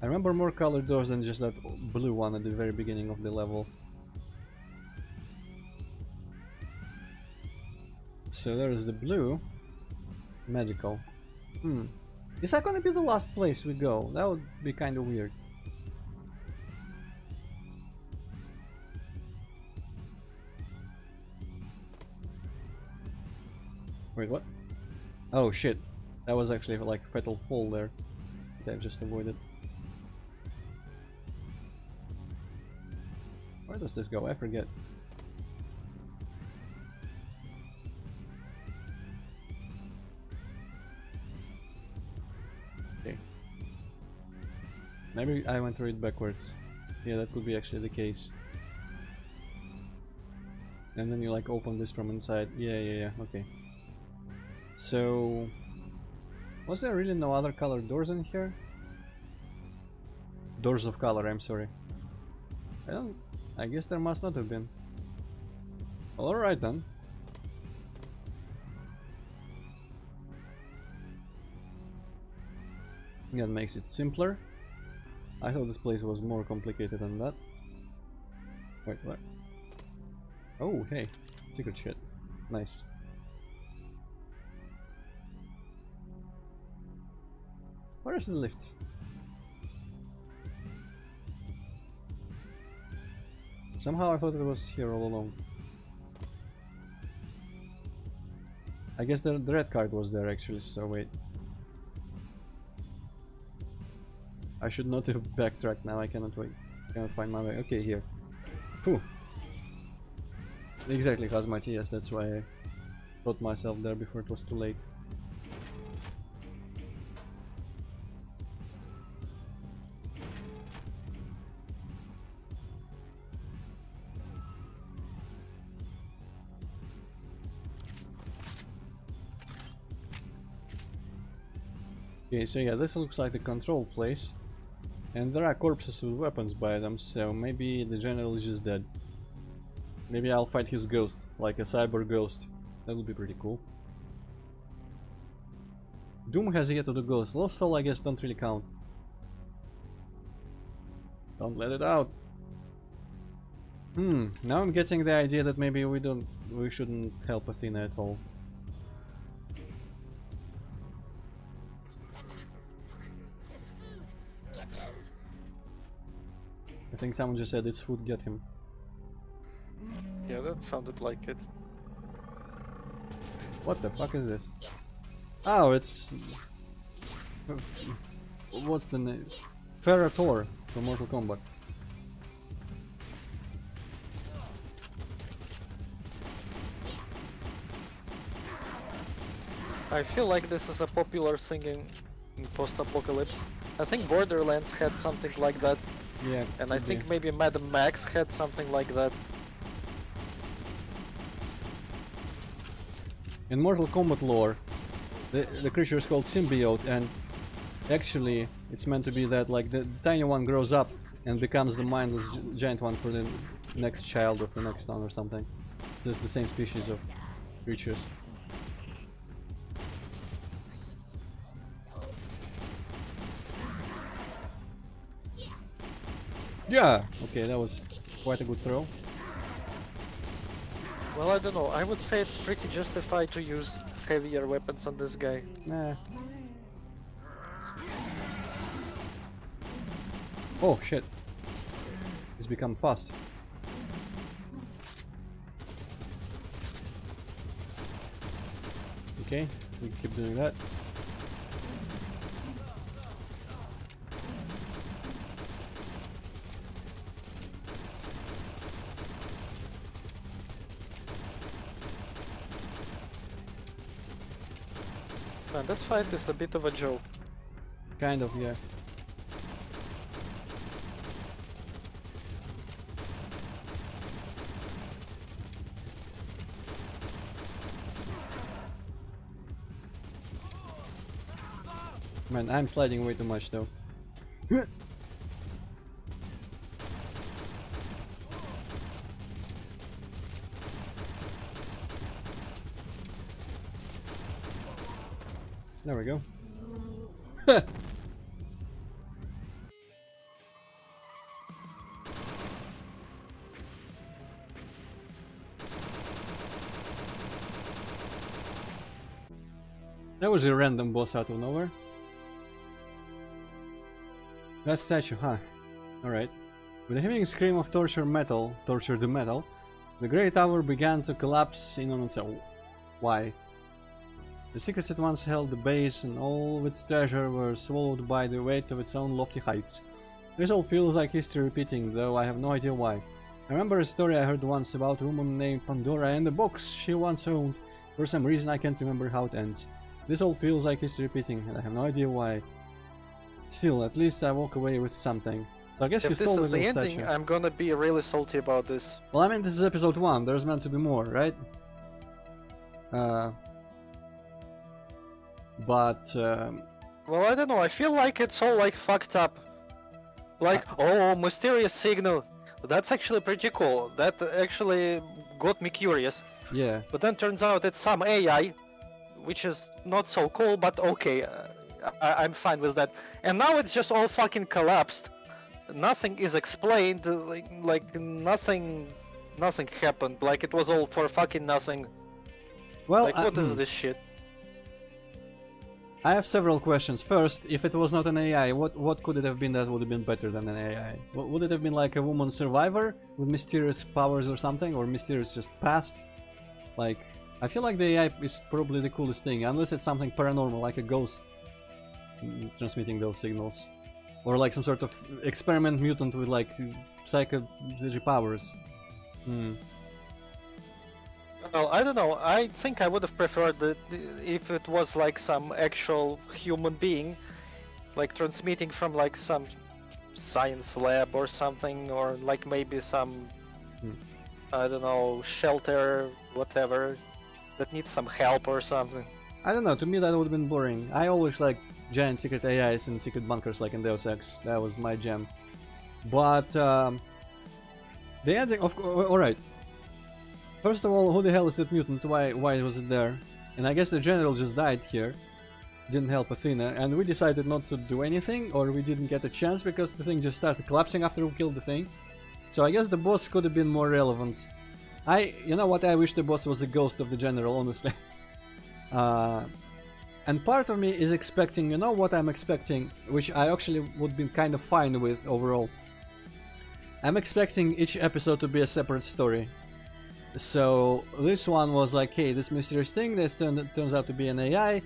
I remember more colored doors than just that blue one at the very beginning of the level. So there is the blue. Magical. Is that gonna be the last place we go? That would be kind of weird. Wait, what? Oh shit. That was actually like a fatal fall there that I've just avoided. Where does this go? I forget. Okay. Maybe I went through it backwards. Yeah, that could be actually the case. And then you like open this from inside. Yeah, okay. So, was there really no other colored doors in here? Doors of color, I'm sorry. I guess there must not have been. Well, alright then. That makes it simpler. I thought this place was more complicated than that. Wait, what? Oh, hey. Secret shit. Nice. Where is the lift? Somehow I thought it was here all along. I guess the red card was there actually, so wait. I should not have backtracked now, I cannot wait. I cannot find my way. Okay, here. Phew. Exactly, Hazmati, yes, that's why I put myself there before it was too late. Okay, so yeah, this looks like the control place. And there are corpses with weapons by them, so maybe the general is just dead. Maybe I'll fight his ghost, like a cyber ghost. That would be pretty cool. Doom has yet to the ghost. Lost Soul, I guess, don't really count. Don't let it out. Now I'm getting the idea that maybe we shouldn't help Athena at all. I think someone just said it's food, get him. Yeah, that sounded like it. What the fuck is this? Oh, it's... What's the name? Ferrator from Mortal Kombat. I feel like this is a popular thing in post-apocalypse. I think Borderlands had something like that. Yeah. And I think maybe Mad Max had something like that. In Mortal Kombat lore, the creature is called symbiote, and actually it's meant to be that like the tiny one grows up and becomes the mindless giant one for the next child of the next one or something. It's the same species of creatures. Yeah! Okay, that was quite a good throw. Well, I don't know. I would say it's pretty justified to use heavier weapons on this guy. Nah. Oh shit. He's become fast. Okay, we keep doing that. Man, this fight is a bit of a joke. Kind of, yeah. Man, I'm sliding way too much though. There we go. That was a random boss out of nowhere. That statue, huh? Alright. With a heaving scream of torture the metal, the Great Tower began to collapse in on itself. Why? The secrets that once held the base and all of its treasure were swallowed by the weight of its own lofty heights. This all feels like history repeating, though I have no idea why. I remember a story I heard once about a woman named Pandora and the box she once owned. For some reason I can't remember how it ends. This all feels like history repeating, and I have no idea why. Still, at least I walk away with something. So I guess you If this stole the is the little ending, statue. I'm gonna be really salty about this. Well, I mean, this is episode 1, there's meant to be more, right? Well, I don't know, I feel like it's all like fucked up. Like, oh, mysterious signal. That's actually pretty cool. That actually got me curious. yeah. But then turns out it's some AI, which is not so cool, but okay. I'm fine with that. And now it's just all fucking collapsed. Nothing is explained, like nothing nothing happened. Like it was all for fucking nothing. Well, Like what is this shit? I have several questions. First, if it was not an AI, what could it have been that would have been better than an AI? Would it have been like a woman survivor with mysterious powers or something, or mysterious just past? Like, I feel like the AI is probably the coolest thing, unless it's something paranormal, like a ghost transmitting those signals, or like some sort of experiment mutant with like psychic powers. Well, I don't know. I think I would have preferred that if it was like some actual human being, like transmitting from like some science lab or something, or like maybe some, I don't know, shelter, whatever, that needs some help or something. I don't know, to me that would have been boring. I always like giant secret AIs and secret bunkers like in Deus Ex. That was my jam. But the ending, of course, alright. First of all, who the hell is that mutant? Why was it there? And I guess the general just died here. Didn't help Athena, and we decided not to do anything, or we didn't get a chance because the thing just started collapsing after we killed the thing. So I guess the boss could have been more relevant. You know what, I wish the boss was a ghost of the general, honestly. And part of me is expecting, you know what I'm expecting, which I actually would be kind of fine with overall. I'm expecting each episode to be a separate story. So this one was like, hey, this mysterious thing, this turns out to be an AI.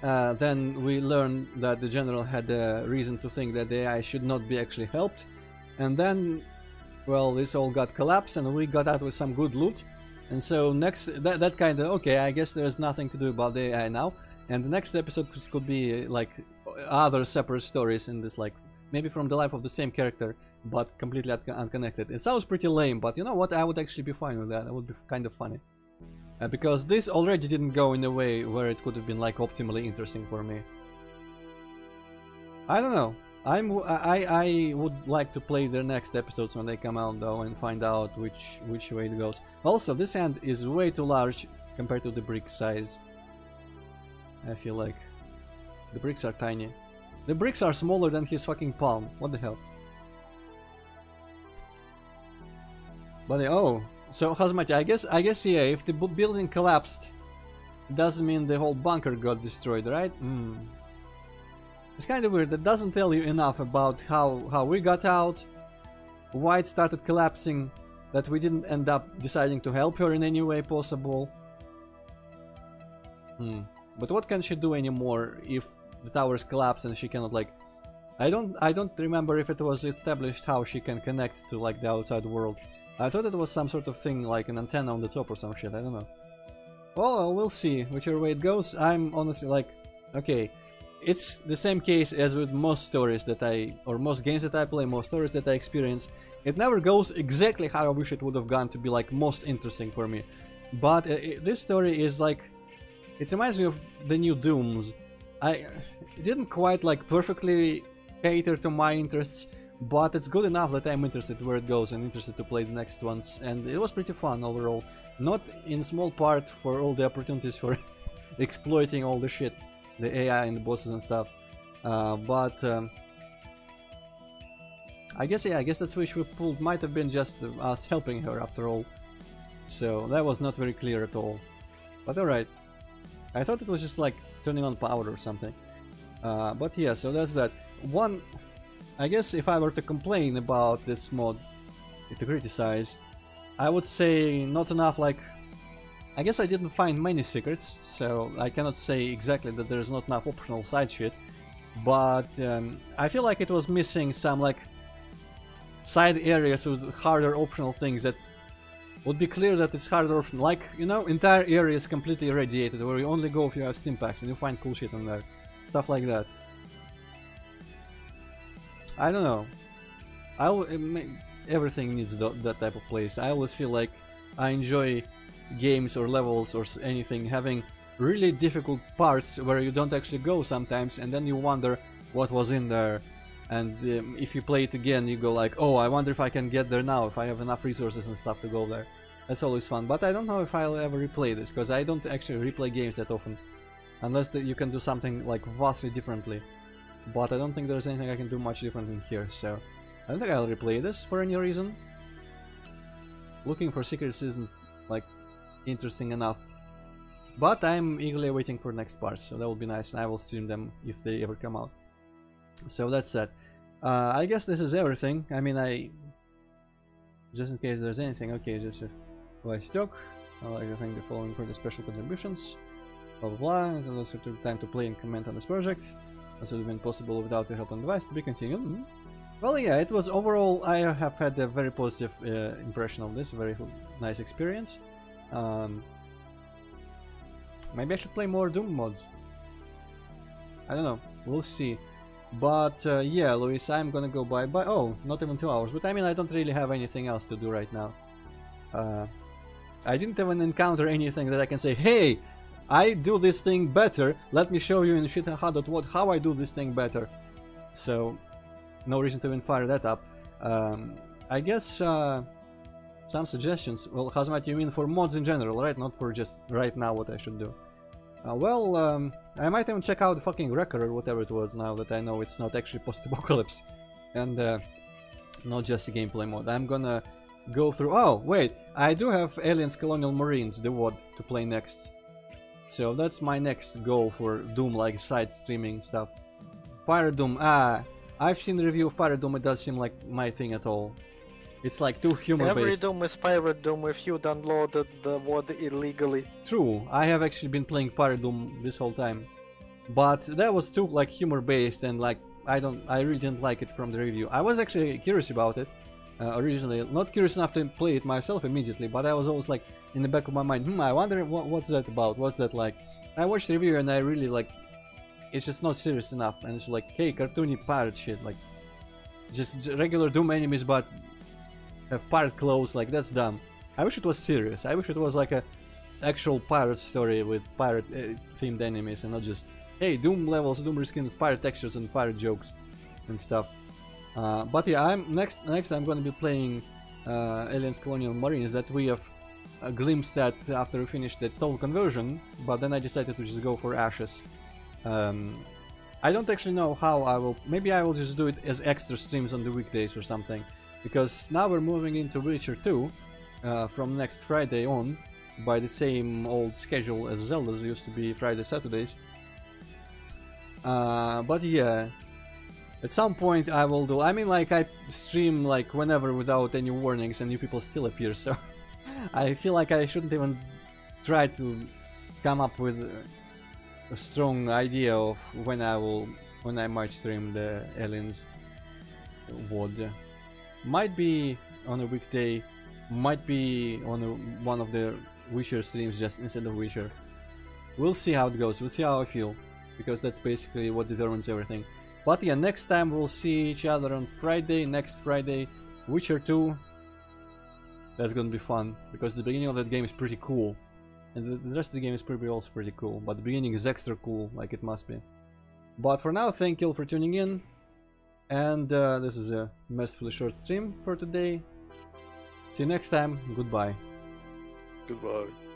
Then we learned that the general had a reason to think that the AI should not be actually helped. And then, well, this all got collapsed and we got out with some good loot. And so next, that kind of, okay, I guess there's nothing to do about the AI now. And the next episode could be like other separate stories in this, like, maybe from the life of the same character, but completely unconnected. It sounds pretty lame, but you know what, I would actually be fine with that. It would be kind of funny. Because this already didn't go in a way where it could have been like optimally interesting for me. I don't know. I would like to play the next episodes when they come out though and find out which way it goes. Also, this hand is way too large compared to the brick size. I feel like the bricks are tiny. The bricks are smaller than his fucking palm. What the hell? But oh, so Hazmati, I guess yeah, if the building collapsed, it doesn't mean the whole bunker got destroyed, right? It's kind of weird. That doesn't tell you enough about how we got out, why it started collapsing, that we didn't end up deciding to help her in any way possible. But what can she do anymore if the towers collapse and she cannot, like, I don't remember if it was established how she can connect to like the outside world. I thought it was some sort of thing like an antenna on the top or some shit, I don't know. Well, we'll see whichever way it goes. I'm honestly like, okay, it's the same case as with most stories that most games that I play, most stories that I experience. It never goes exactly how I wish it would have gone to be like most interesting for me. But this story is like, it reminds me of the new Dooms. It didn't quite like perfectly cater to my interests, but it's good enough that I'm interested where it goes and interested to play the next ones, and it was pretty fun overall. Not in small part for all the opportunities for exploiting all the shit, the AI and the bosses and stuff, but I guess that switch we pulled might have been just us helping her after all, so that was not very clear at all. But alright, I thought it was just like turning on power or something, but yeah, so that's that. One, I guess if I were to complain about this mod, to criticize, I would say not enough, like, I guess I didn't find many secrets, so I cannot say exactly that there's not enough optional side shit, but I feel like it was missing some, like, side areas with harder optional things that would be clear that it's harder optional, like, you know, entire areas completely irradiated, where you only go if you have stim packs and you find cool shit on there, stuff like that. I don't know. Everything needs that type of place. I always feel like I enjoy games or levels or anything having really difficult parts where you don't actually go sometimes, and then you wonder what was in there. And if you play it again, you go like, oh, I wonder if I can get there now, if I have enough resources and stuff to go there. That's always fun. But I don't know if I'll ever replay this, because I don't actually replay games that often. Unless you can do something like vastly differently. But I don't think there's anything I can do much different in here, so I don't think I'll replay this for any reason. looking for secrets isn't like interesting enough. But I'm eagerly waiting for next parts, so that will be nice. I will stream them if they ever come out. So that's that. I guess this is everything. I mean, just in case there's anything. Okay, just a stock. I'd like to thank the following for the special contributions. Blah blah blah. Let's take time to play and comment on this project. This would have been possible without the help on device. To be continued. Well, yeah, it was overall. I have had a very positive impression of this. Very nice experience. Maybe I should play more Doom mods. I don't know. We'll see. But yeah, Luis, I'm gonna go bye. Oh, not even 2 hours. But I mean, I don't really have anything else to do right now. I didn't even encounter anything that I can say, hey, I do this thing better. Let me show you in shit.what how I do this thing better. So, no reason to even fire that up. I guess some suggestions. Well, Hazmat, you mean for mods in general, right? Not for just right now what I should do. I might even check out the fucking record or whatever it was now that I know it's not actually post-apocalypse. And not just a gameplay mode. I'm gonna go through... Oh, wait! I do have Aliens Colonial Marines, the WOD, to play next. So that's my next goal for Doom-like side streaming stuff. Pirate Doom, I've seen the review of Pirate Doom, it does seem like my thing at all. It's like too humor-based. Every Doom is Pirate Doom if you downloaded the WOD illegally. True, I have actually been playing Pirate Doom this whole time. But that was too like humor-based and like I really didn't like it from the review. I was actually curious about it originally, not curious enough to play it myself immediately, but I was always like in the back of my mind, I wonder what's that about, what's that like. I watched the review and I really like, it's just not serious enough, and it's like, hey, cartoony pirate shit, like just regular Doom enemies but have pirate clothes, like that's dumb. I wish it was serious. I wish it was like a actual pirate story with pirate themed enemies and not just, hey, Doom levels, Doom reskin with pirate textures and pirate jokes and stuff. But yeah, I'm next I'm going to be playing Aliens Colonial Marines that we have glimpsed at after we finished the total conversion, but then I decided to just go for Ashes. I don't actually know how I will, maybe I will just do it as extra streams on the weekdays or something, because now we're moving into Witcher 2 from next Friday on, by the same old schedule as Zelda's used to be Friday, Saturdays. But yeah, at some point I will do, I mean, like I stream like whenever without any warnings and new people still appear, so I feel like I shouldn't even try to come up with a strong idea of when I might stream the Aliens WOD. Might be on a weekday, might be on one of the Witcher streams just instead of Witcher. We'll see how it goes, we'll see how I feel, because that's basically what determines everything. But yeah, next time we'll see each other on Friday, next Friday, Witcher 2. That's gonna be fun, because the beginning of that game is pretty cool. And the rest of the game is probably also pretty cool, but the beginning is extra cool, like it must be. But for now, thank you all for tuning in. And this is a mercifully short stream for today. See you next time, goodbye. Goodbye.